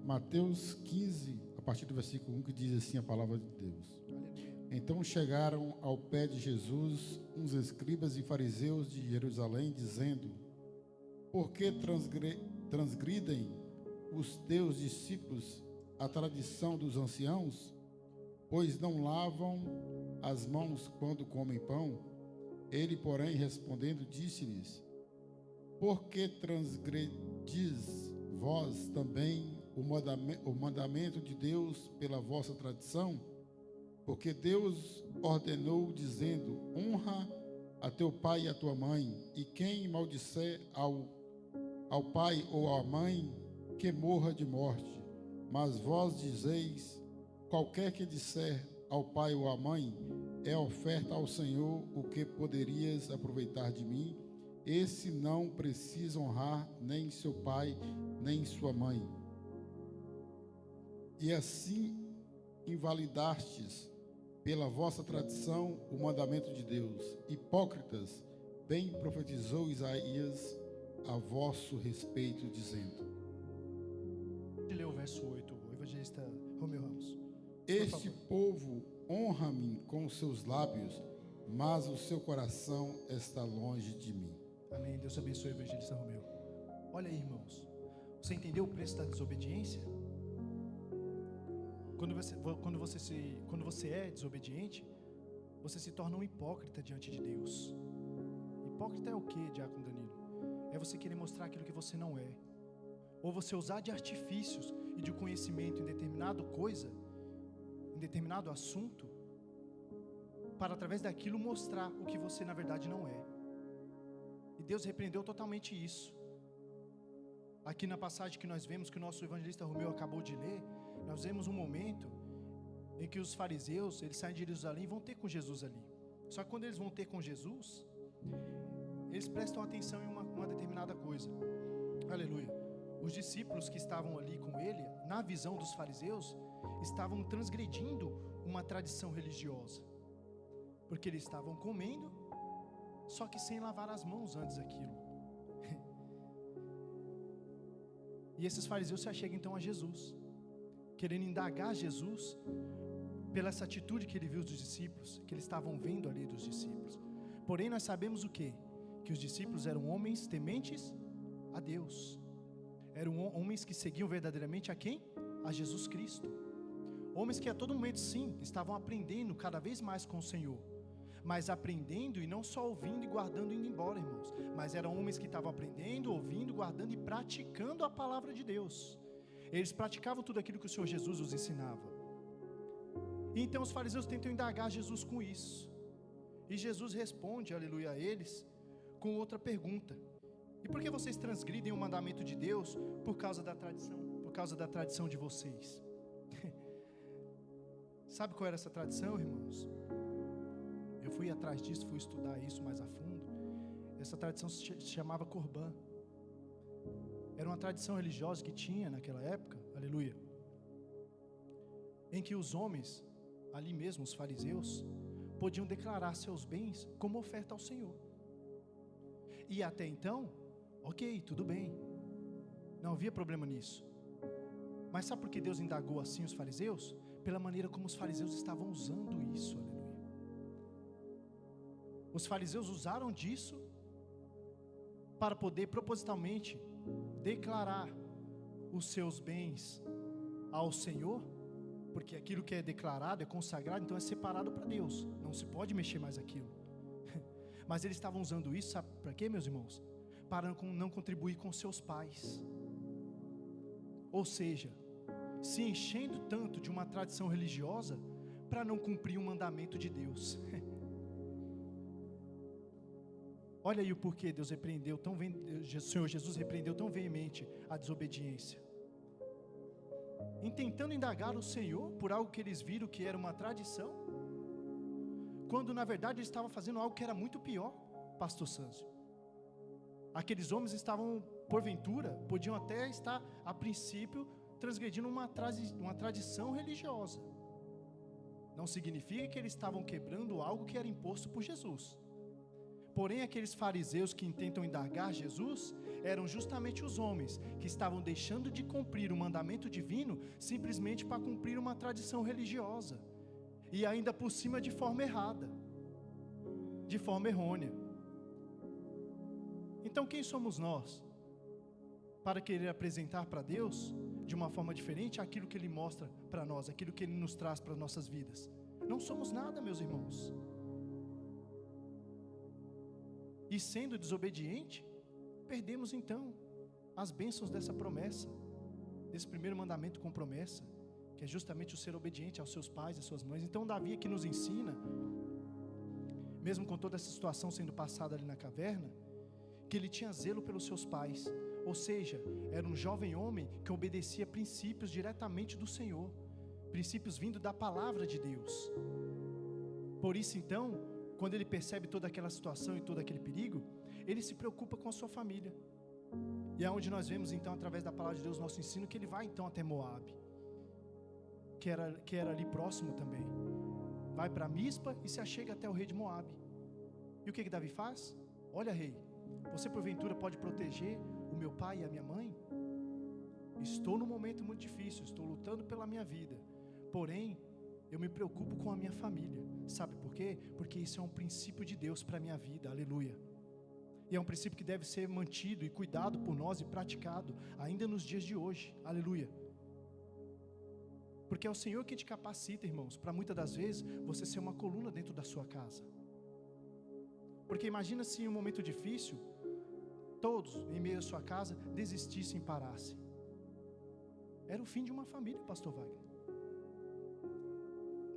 Mateus 15, a partir do versículo 1, que diz assim a palavra de Deus. Aleluia. Então chegaram ao pé de Jesus uns escribas e fariseus de Jerusalém, dizendo: por que transgridem os teus discípulos a tradição dos anciãos? Pois não lavam as mãos quando comem pão. Ele, porém, respondendo, disse-lhes: por que transgredis vós também o mandamento de Deus pela vossa tradição? Porque Deus ordenou, dizendo: honra a teu pai e a tua mãe, e quem maldisser ao pai ou à mãe, que morra de morte. Mas vós dizeis: qualquer que disser ao pai ou à mãe, é oferta ao Senhor, o que poderias aproveitar de mim? Esse não precisa honrar nem seu pai, nem sua mãe. E assim invalidastes pela vossa tradição o mandamento de Deus. Hipócritas, bem profetizou Isaías a vosso respeito, dizendo. Pode ler o verso 8, o evangelista Romeu Ramos. Este povo honra-me com os seus lábios, mas o seu coração está longe de mim. Amém. Deus abençoe o evangelista Romeu. Olha aí, irmãos, você entendeu o preço da desobediência? Quando você é desobediente, você se torna um hipócrita diante de Deus. Hipócrita é o que, Diácono Danilo? É você querer mostrar aquilo que você não é, ou você usar de artifícios e de conhecimento em determinada coisa, em determinado assunto, para através daquilo mostrar o que você na verdade não é. E Deus repreendeu totalmente isso. Aqui na passagem que nós vemos, que o nosso evangelista Romeu acabou de ler, nós vemos um momento em que os fariseus, eles saem de Jerusalém e vão ter com Jesus ali. Só que quando eles vão ter com Jesus, eles prestam atenção em uma determinada coisa. Aleluia. Os discípulos que estavam ali com ele, na visão dos fariseus, estavam transgredindo uma tradição religiosa. Porque eles estavam comendo, só que sem lavar as mãos antes daquilo. E esses fariseus se achegam então a Jesus, querendo indagar Jesus pela essa atitude que ele viu dos discípulos, que eles estavam vendo ali dos discípulos. Porém nós sabemos o quê? Que os discípulos eram homens tementes a Deus. Eram homens que seguiam verdadeiramente a quem? A Jesus Cristo. Homens que a todo momento sim, estavam aprendendo cada vez mais com o Senhor. Mas aprendendo e não só ouvindo e guardando e indo embora, irmãos. Mas eram homens que estavam aprendendo, ouvindo, guardando e praticando a palavra de Deus. Eles praticavam tudo aquilo que o Senhor Jesus os ensinava. E então os fariseus tentam indagar Jesus com isso. E Jesus responde, aleluia, a eles com outra pergunta. E por que vocês transgridem o mandamento de Deus por causa da tradição? Por causa da tradição de vocês. Sabe qual era essa tradição, irmãos? Eu fui atrás disso, fui estudar isso mais a fundo. Essa tradição se chamava Corbã. Era uma tradição religiosa que tinha naquela época, aleluia, em que os homens, ali mesmo os fariseus, podiam declarar seus bens como oferta ao Senhor. E até então, ok, tudo bem, não havia problema nisso. Mas sabe por que Deus indagou assim os fariseus? Pela maneira como os fariseus estavam usando isso, aleluia. Os fariseus usaram disso para poder propositalmente declarar os seus bens ao Senhor, porque aquilo que é declarado, é consagrado, então é separado para Deus, não se pode mexer mais aquilo. Mas eles estavam usando isso, sabe para quê, meus irmãos? Para não contribuir com seus pais. Ou seja, se enchendo tanto de uma tradição religiosa para não cumprir um mandamento de Deus. Olha aí o porquê Deus repreendeu o Senhor Jesus repreendeu tão veemente a desobediência. Em tentando indagar o Senhor por algo que eles viram que era uma tradição, quando na verdade eles estavam fazendo algo que era muito pior, pastor Sâncio. Aqueles homens estavam, porventura, podiam até estar, a princípio, transgredindo uma tradição religiosa. Não significa que eles estavam quebrando algo que era imposto por Jesus. Porém, aqueles fariseus que intentam indagar Jesus, eram justamente os homens que estavam deixando de cumprir o mandamento divino, simplesmente para cumprir uma tradição religiosa. E ainda por cima de forma errada, de forma errônea. Então quem somos nós para querer apresentar para Deus de uma forma diferente aquilo que Ele mostra para nós, aquilo que Ele nos traz para as nossas vidas? Não somos nada, meus irmãos. E sendo desobediente, perdemos então as bênçãos dessa promessa, desse primeiro mandamento com promessa, que é justamente o ser obediente aos seus pais e às suas mães. Então Davi aqui nos ensina, mesmo com toda essa situação sendo passada ali na caverna, que ele tinha zelo pelos seus pais, ou seja, era um jovem homem que obedecia princípios diretamente do Senhor, princípios vindo da palavra de Deus. Por isso então, quando ele percebe toda aquela situação e todo aquele perigo, ele se preocupa com a sua família. E é onde nós vemos então, através da palavra de Deus, nosso ensino, que ele vai então até Moabe, que era ali próximo também. Vai para Mispa e se achega até o rei de Moabe. E o que Davi faz? Olha, rei, você porventura pode proteger o meu pai e a minha mãe? Estou num momento muito difícil, estou lutando pela minha vida, porém, eu me preocupo com a minha família. Sabe por quê? Porque isso é um princípio de Deus para a minha vida, aleluia. E é um princípio que deve ser mantido e cuidado por nós e praticado ainda nos dias de hoje, aleluia. Porque é o Senhor que te capacita, irmãos, para muitas das vezes você ser uma coluna dentro da sua casa. Porque imagina se em um momento difícil, todos em meio à sua casa desistissem e parassem. Era o fim de uma família, pastor Wagner.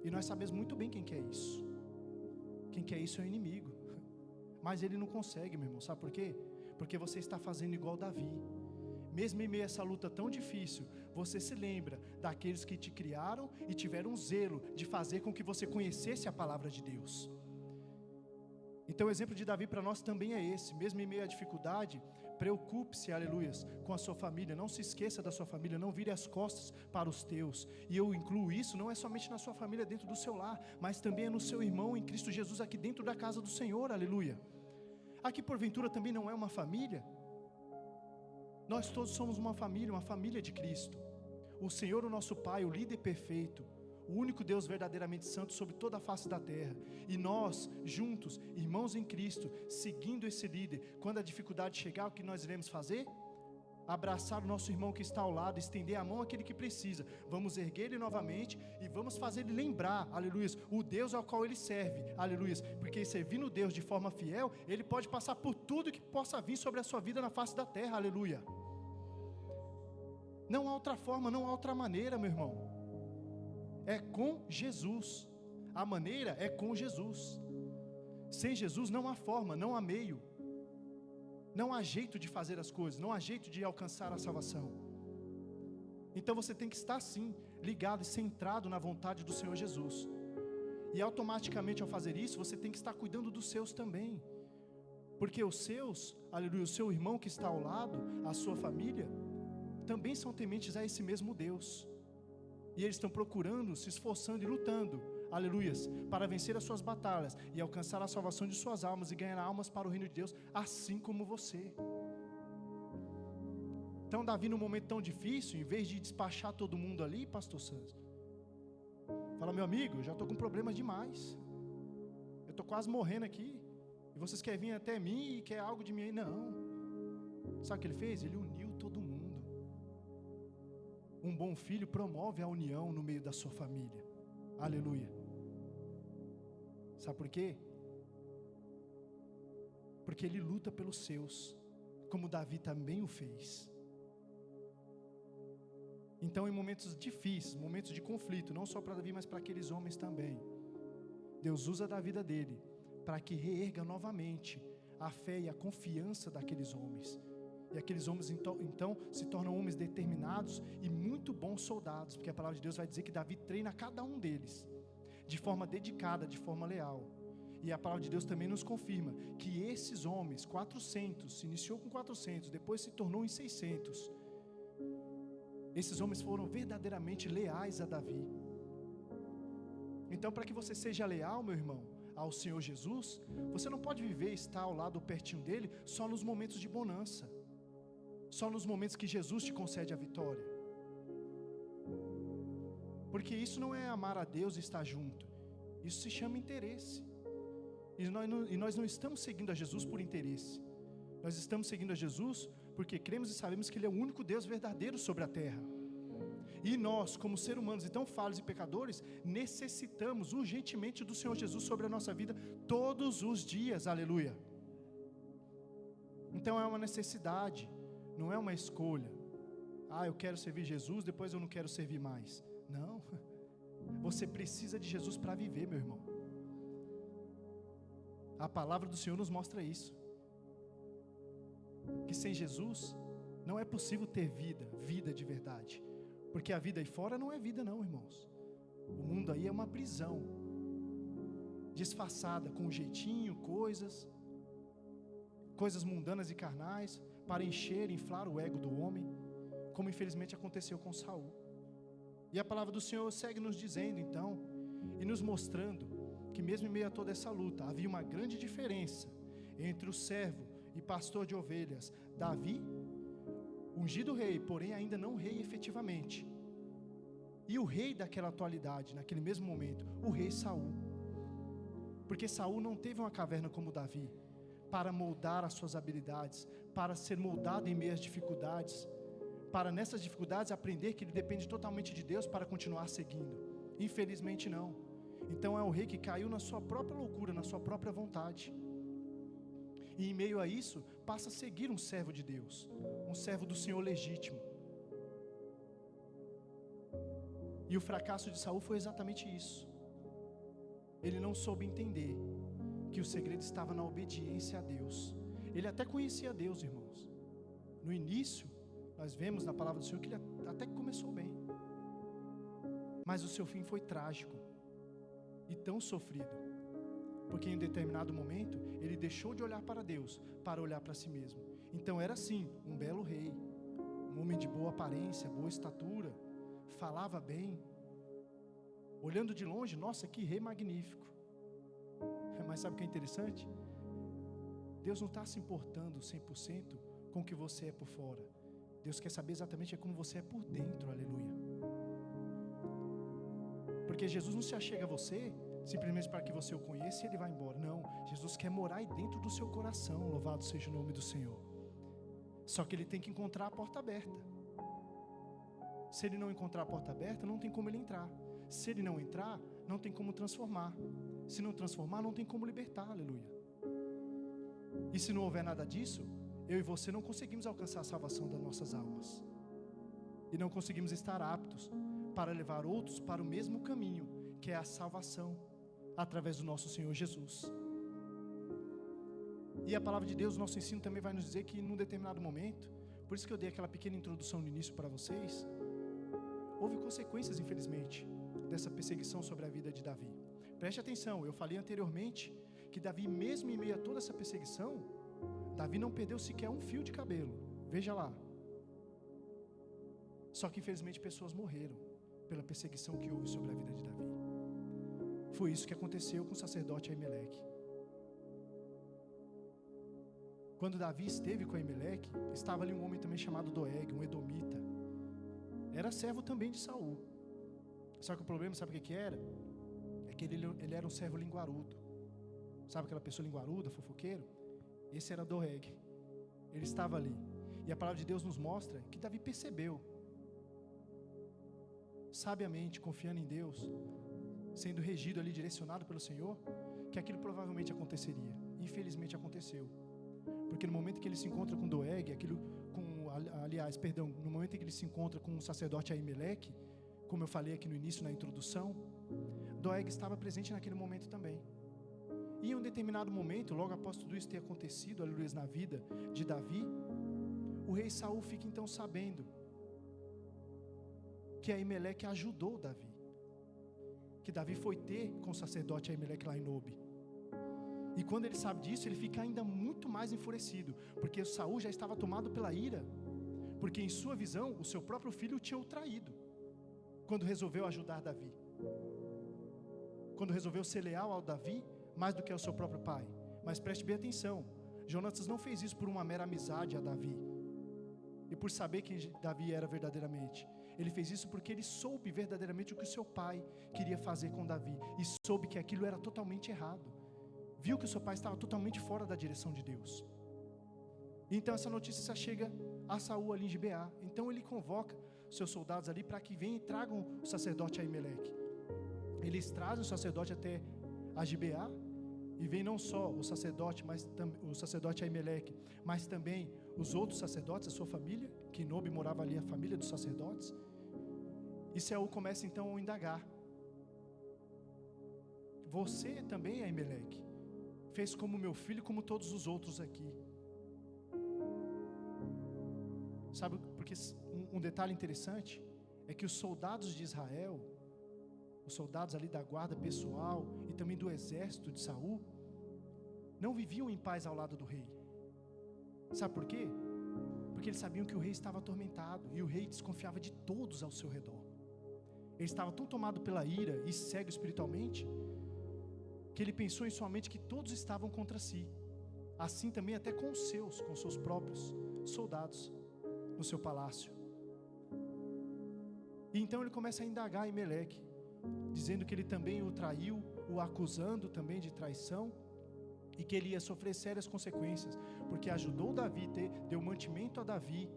E nós sabemos muito bem quem que é isso. Quem quer isso é o inimigo. Mas ele não consegue, meu irmão. Sabe por quê? Porque você está fazendo igual Davi. Mesmo em meio a essa luta tão difícil, você se lembra daqueles que te criaram e tiveram um zelo de fazer com que você conhecesse a palavra de Deus. Então o exemplo de Davi para nós também é esse. Mesmo em meio à dificuldade, preocupe-se, aleluias, com a sua família. Não se esqueça da sua família, não vire as costas para os teus. E eu incluo isso, não é somente na sua família dentro do seu lar, mas também é no seu irmão em Cristo Jesus aqui dentro da casa do Senhor, aleluia. Aqui porventura também não é uma família? Nós todos somos uma família de Cristo. O Senhor, o nosso Pai, o líder perfeito, o único Deus verdadeiramente santo sobre toda a face da terra. E nós, juntos, irmãos em Cristo, seguindo esse líder, quando a dificuldade chegar, o que nós iremos fazer? Abraçar o nosso irmão que está ao lado, estender a mão àquele que precisa. Vamos erguer ele novamente e vamos fazer ele lembrar, aleluia, o Deus ao qual ele serve, aleluia, porque servindo Deus de forma fiel, ele pode passar por tudo que possa vir sobre a sua vida na face da terra, aleluia. Não há outra forma, não há outra maneira, meu irmão. É com Jesus. A maneira é com Jesus. Sem Jesus não há forma, não há meio. Não há jeito de fazer as coisas, não há jeito de alcançar a salvação. Então você tem que estar sim, ligado e centrado na vontade do Senhor Jesus. E automaticamente ao fazer isso, você tem que estar cuidando dos seus também. Porque os seus, aleluia, o seu irmão que está ao lado, a sua família, também são tementes a esse mesmo Deus. E eles estão procurando, se esforçando e lutando, aleluias, para vencer as suas batalhas e alcançar a salvação de suas almas e ganhar almas para o reino de Deus, assim como você. Então Davi, num momento tão difícil, em vez de despachar todo mundo ali, pastor Santos, fala: meu amigo, eu já estou com problemas demais, eu estou quase morrendo aqui, e vocês querem vir até mim e quer algo de mim aí? Não. Sabe o que ele fez? Ele uniu todo mundo. Um bom filho promove a união no meio da sua família. Aleluia. Sabe por quê? Porque ele luta pelos seus, como Davi também o fez. Então, em momentos difíceis, momentos de conflito, não só para Davi, mas para aqueles homens também, Deus usa da vida dele para que reerga novamente a fé e a confiança daqueles homens. E aqueles homens então se tornam homens determinados e muito bons soldados, porque a palavra de Deus vai dizer que Davi treina cada um deles de forma dedicada, de forma leal. E a palavra de Deus também nos confirma que esses homens, 400, se iniciou com 400, depois se tornou em 600. Esses homens foram verdadeiramente leais a Davi. Então, para que você seja leal, meu irmão, ao Senhor Jesus, você não pode viver e estar ao lado, pertinho dele, só nos momentos de bonança, só nos momentos que Jesus te concede a vitória. Porque isso não é amar a Deus e estar junto, isso se chama interesse. E nós não estamos seguindo a Jesus por interesse, nós estamos seguindo a Jesus porque cremos e sabemos que Ele é o único Deus verdadeiro sobre a terra. E nós, como seres humanos e tão falhos e pecadores, necessitamos urgentemente do Senhor Jesus sobre a nossa vida todos os dias, aleluia. Então é uma necessidade, não é uma escolha. Eu quero servir Jesus, depois eu não quero servir mais. Não, você precisa de Jesus para viver, meu irmão. A palavra do Senhor nos mostra isso, que sem Jesus não é possível ter vida de verdade. Porque a vida aí fora não é vida não, irmãos. O mundo aí é uma prisão disfarçada com um jeitinho, coisas mundanas e carnais para encher, inflar o ego do homem, como infelizmente aconteceu com Saul. E a palavra do Senhor segue nos dizendo então, e nos mostrando que mesmo em meio a toda essa luta, havia uma grande diferença entre o servo e pastor de ovelhas Davi, ungido rei, porém ainda não rei efetivamente, e o rei daquela atualidade, naquele mesmo momento, o rei Saul. Porque Saul não teve uma caverna como Davi, para moldar as suas habilidades, para ser moldado em meio às dificuldades, para nessas dificuldades aprender que ele depende totalmente de Deus para continuar seguindo. Infelizmente não. Então é o rei que caiu na sua própria loucura, na sua própria vontade. E em meio a isso, passa a seguir um servo de Deus, um servo do Senhor legítimo. E o fracasso de Saul foi exatamente isso. Ele não soube entender que o segredo estava na obediência a Deus. Ele até conhecia Deus, irmãos. No início, nós vemos na palavra do Senhor que ele até que começou bem, mas o seu fim foi trágico e tão sofrido, porque em um determinado momento ele deixou de olhar para Deus para olhar para si mesmo. Então era assim, um belo rei, um homem de boa aparência, boa estatura, falava bem, olhando de longe, nossa, que rei magnífico. Mas sabe o que é interessante? Deus não está se importando 100% com o que você é por fora. Deus quer saber exatamente como você é por dentro, aleluia. Porque Jesus não se achega a você simplesmente para que você o conheça e ele vai embora. Não, Jesus quer morar aí dentro do seu coração, louvado seja o nome do Senhor. Só que ele tem que encontrar a porta aberta. Se ele não encontrar a porta aberta, não tem como ele entrar. Se ele não entrar, não tem como transformar. Se não transformar, não tem como libertar, aleluia. E se não houver nada disso, eu e você não conseguimos alcançar a salvação das nossas almas. E não conseguimos estar aptos para levar outros para o mesmo caminho, que é a salvação, através do nosso Senhor Jesus. E a palavra de Deus, nosso ensino também vai nos dizer que num determinado momento, por isso que eu dei aquela pequena introdução no início para vocês, houve consequências, infelizmente, dessa perseguição sobre a vida de Davi. Preste atenção, eu falei anteriormente que Davi, mesmo em meio a toda essa perseguição, Davi não perdeu sequer um fio de cabelo. Veja lá. Só que infelizmente pessoas morreram pela perseguição que houve sobre a vida de Davi. Foi isso que aconteceu com o sacerdote Aimeleque. Quando Davi esteve com Aimeleque, estava ali um homem também chamado Doeg, um edomita. Era servo também de Saul. Só que o problema, sabe o que era? É que ele era um servo linguarudo. Sabe aquela pessoa linguaruda, fofoqueiro? Esse era Doeg. Ele estava ali. E a palavra de Deus nos mostra que Davi percebeu, sabiamente, confiando em Deus, sendo regido ali, direcionado pelo Senhor, que aquilo provavelmente aconteceria. Infelizmente aconteceu. Porque no momento que ele se encontra com Doeg, no momento em que ele se encontra com o sacerdote Aimeleque, como eu falei aqui no início, na introdução, Doeg estava presente naquele momento também. E em um determinado momento, logo após tudo isso ter acontecido, aleluia, na vida de Davi, o rei Saul fica então sabendo que Aimeleque ajudou Davi, que Davi foi ter com o sacerdote Aimeleque lá em Nobe. E quando ele sabe disso, ele fica ainda muito mais enfurecido, porque Saul já estava tomado pela ira, porque em sua visão, o seu próprio filho o tinha traído, quando resolveu ajudar Davi, quando resolveu ser leal ao Davi, mais do que ao seu próprio pai. Mas preste bem atenção, Jonatas não fez isso por uma mera amizade a Davi, e por saber quem Davi era verdadeiramente. Ele fez isso porque ele soube verdadeiramente o que o seu pai queria fazer com Davi, e soube que aquilo era totalmente errado. Viu que o seu pai estava totalmente fora da direção de Deus. Então essa notícia chega a Saul ali em Gibeá. Então ele convoca seus soldados ali para que venham e tragam o sacerdote Aimeleque. Eles trazem o sacerdote até a Gibeá, e vem não só o sacerdote, o sacerdote Aimeleque, mas também os outros sacerdotes, a sua família, que em Nobe morava ali a família dos sacerdotes. E Saul começa então a indagar: você também, Aimeleque, fez como meu filho, como todos os outros aqui. Sabe, porque um detalhe interessante é que os soldados de Israel, os soldados ali da guarda pessoal e também do exército de Saul, não viviam em paz ao lado do rei. Sabe por quê? Porque eles sabiam que o rei estava atormentado, e o rei desconfiava de todos ao seu redor. Ele estava tão tomado pela ira e cego espiritualmente, que ele pensou em sua mente que todos estavam contra si. Assim também até com seus próprios soldados no seu palácio. E então ele começa a indagar Aimeleque, dizendo que ele também o traiu, o acusando também de traição, e que ele ia sofrer sérias consequências, porque ajudou Davi, deu mantimento a Davi,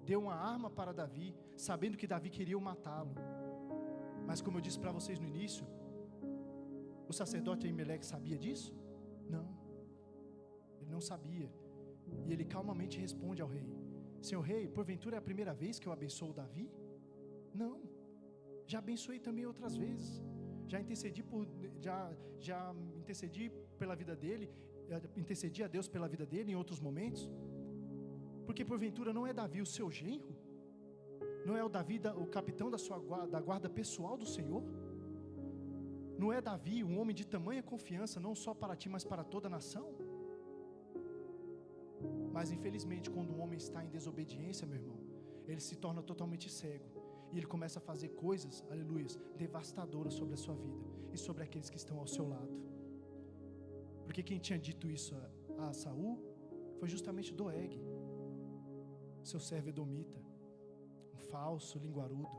deu uma arma para Davi, sabendo que Davi queria matá-lo. Mas como eu disse para vocês no início, o sacerdote Aimeleque sabia disso? Não, ele não sabia. E ele calmamente responde ao rei: Senhor rei, porventura é a primeira vez que eu abençoo Davi? Não, já abençoei também outras vezes. já intercedi pela vida dele, intercedi a Deus pela vida dele em outros momentos, porque porventura não é Davi o seu genro? Não é o Davi o capitão da guarda pessoal do Senhor? Não é Davi um homem de tamanha confiança, não só para ti, mas para toda a nação? Mas infelizmente, quando um homem está em desobediência, meu irmão, ele se torna totalmente cego, e ele começa a fazer coisas, aleluias, devastadoras sobre a sua vida, e sobre aqueles que estão ao seu lado. Porque quem tinha dito isso a Saul, foi justamente Doeg, seu servo edomita, um falso linguarudo.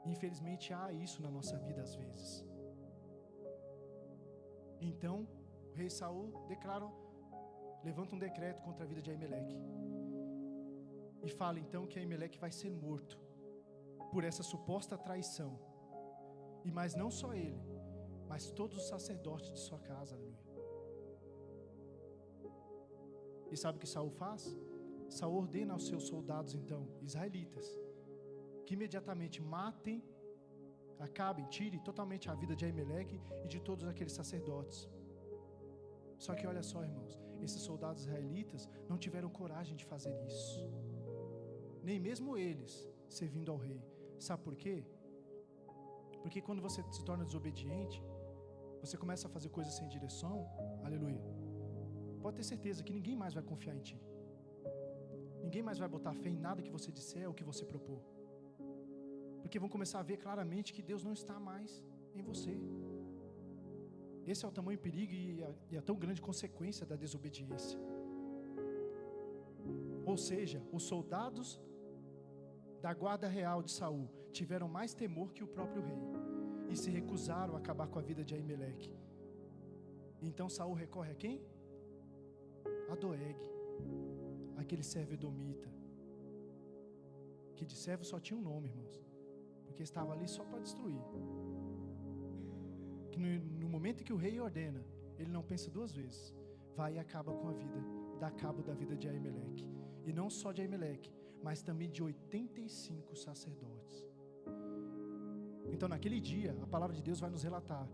Infelizmente há isso na nossa vida às vezes. Então o rei Saul levanta um decreto contra a vida de Aimeleque, e fala então que Aimeleque vai ser morto por essa suposta traição, e mas não só ele, mas todos os sacerdotes de sua casa, aleluia. E sabe o que Saul faz? Saul ordena aos seus soldados então, israelitas, que imediatamente matem, acabem, tirem totalmente a vida de Aimeleque e de todos aqueles sacerdotes. Só que olha só, irmãos, esses soldados israelitas não tiveram coragem de fazer isso, nem mesmo eles servindo ao rei. Sabe por quê? Porque quando você se torna desobediente, você começa a fazer coisas sem direção, aleluia, pode ter certeza que ninguém mais vai confiar em ti. Ninguém mais vai botar fé em nada que você disser ou que você propor, porque vão começar a ver claramente que Deus não está mais em você. Esse é o tamanho perigo e a tão grande consequência da desobediência. Ou seja, os soldados da guarda real de Saul tiveram mais temor que o próprio rei, e se recusaram a acabar com a vida de Aimeleque. Então Saul recorre a quem? A Doeg, aquele servo edomita, que de servo só tinha um nome, irmãos, porque estava ali só para destruir. Que no momento que o rei ordena, ele não pensa duas vezes, vai e acaba com a vida, dá cabo da vida de Aimeleque, e não só de Aimeleque, mas também de 85 sacerdotes. Então naquele dia, a palavra de Deus vai nos relatar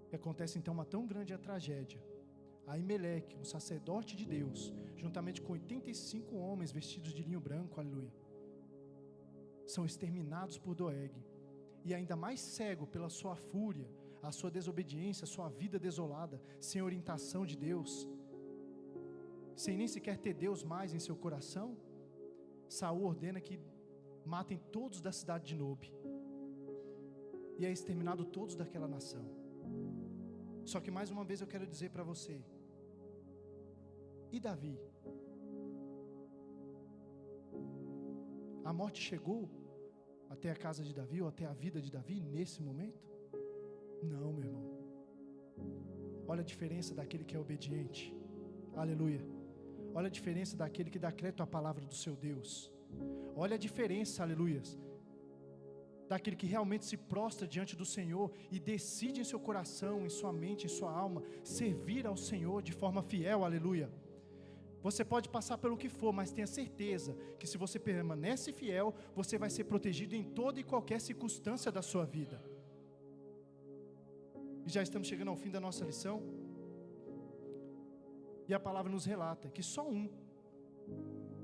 que acontece então uma tão grande tragédia. Aimeleque, um sacerdote de Deus, juntamente com 85 homens vestidos de linho branco, aleluia, são exterminados por Doeg. E ainda mais cego pela sua fúria, a sua desobediência, a sua vida desolada, sem orientação de Deus, sem nem sequer ter Deus mais em seu coração, Saul ordena que matem todos da cidade de Nobe, e é exterminado todos daquela nação. Só que mais uma vez eu quero dizer para você, e Davi? A morte chegou até a casa de Davi, ou até a vida de Davi nesse momento? Não, meu irmão. Olha a diferença daquele que é obediente, aleluia. Olha a diferença daquele que dá crédito à palavra do seu Deus. Olha a diferença, aleluias, daquele que realmente se prostra diante do Senhor e decide em seu coração, em sua mente, em sua alma, servir ao Senhor de forma fiel, aleluia. Você pode passar pelo que for, mas tenha certeza que se você permanece fiel, você vai ser protegido em toda e qualquer circunstância da sua vida. E já estamos chegando ao fim da nossa lição, e a palavra nos relata que só um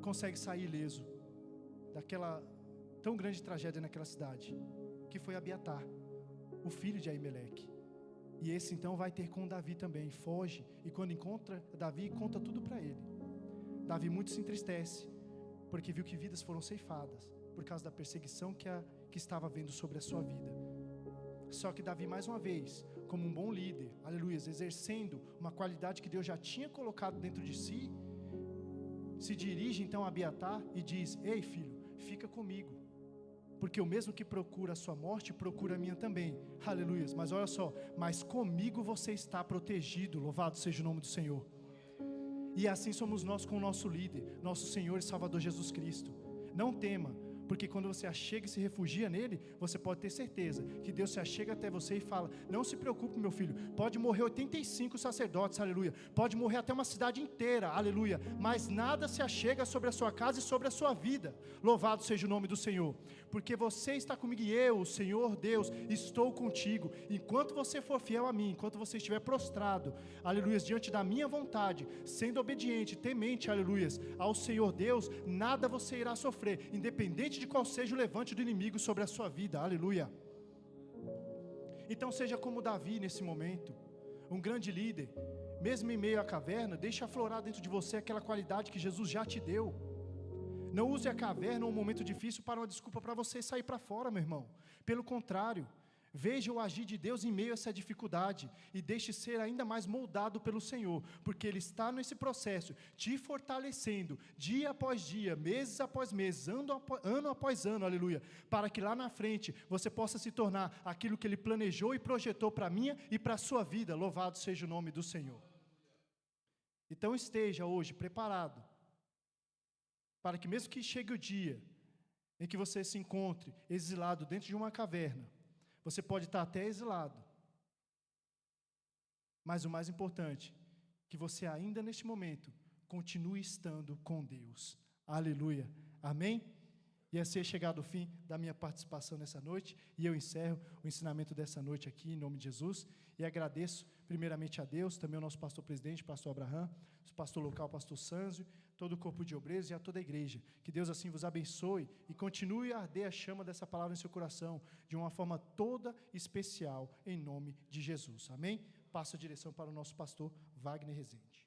consegue sair ileso daquela tão grande tragédia naquela cidade, que foi Abiatar, o filho de Aimeleque. E esse então vai ter com Davi também, foge, e quando encontra Davi, conta tudo para ele. Davi muito se entristece, porque viu que vidas foram ceifadas, por causa da perseguição que estava havendo sobre a sua vida. Só que Davi, mais uma vez, como um bom líder, aleluia, exercendo uma qualidade que Deus já tinha colocado dentro de si, se dirige então a Abiatar e diz: ei filho, fica comigo, porque o mesmo que procura a sua morte, procura a minha também, aleluia. Mas olha só, mas comigo você está protegido, louvado seja o nome do Senhor. E assim somos nós com o nosso líder, nosso Senhor e Salvador Jesus Cristo. Não tema, Porque quando você achega e se refugia nele, você pode ter certeza que Deus se achega até você e fala: não se preocupe, meu filho, pode morrer 85 sacerdotes, aleluia, pode morrer até uma cidade inteira, aleluia, mas nada se achega sobre a sua casa e sobre a sua vida. Louvado seja o nome do Senhor, porque você está comigo e eu, o Senhor Deus, estou contigo. Enquanto você for fiel a mim, enquanto você estiver prostrado, aleluia, diante da minha vontade, sendo obediente, temente, aleluia, ao Senhor Deus, nada você irá sofrer, independente de qual seja o levante do inimigo sobre a sua vida, aleluia. Então seja como Davi nesse momento, um grande líder, mesmo em meio à caverna, deixe aflorar dentro de você aquela qualidade que Jesus já te deu. Não use a caverna ou um momento difícil para uma desculpa para você sair para fora, meu irmão. Pelo contrário, veja o agir de Deus em meio a essa dificuldade e deixe ser ainda mais moldado pelo Senhor, porque Ele está nesse processo, te fortalecendo, dia após dia, meses após meses, ano após ano, aleluia, para que lá na frente você possa se tornar aquilo que Ele planejou e projetou para a minha e para a sua vida. Louvado seja o nome do Senhor. Então esteja hoje preparado, para que mesmo que chegue o dia em que você se encontre exilado dentro de uma caverna, você pode estar até exilado, mas o mais importante, que você ainda neste momento continue estando com Deus. Aleluia. Amém? E assim é chegado o fim da minha participação nessa noite, e eu encerro o ensinamento dessa noite aqui, em nome de Jesus, e agradeço primeiramente a Deus, também ao nosso pastor presidente, pastor Abraham, o pastor local, pastor Sanzio, todo o corpo de obreiros e a toda a igreja. Que Deus assim vos abençoe e continue a arder a chama dessa palavra em seu coração, de uma forma toda especial, em nome de Jesus. Amém? Passo a direção para o nosso pastor Wagner Rezende.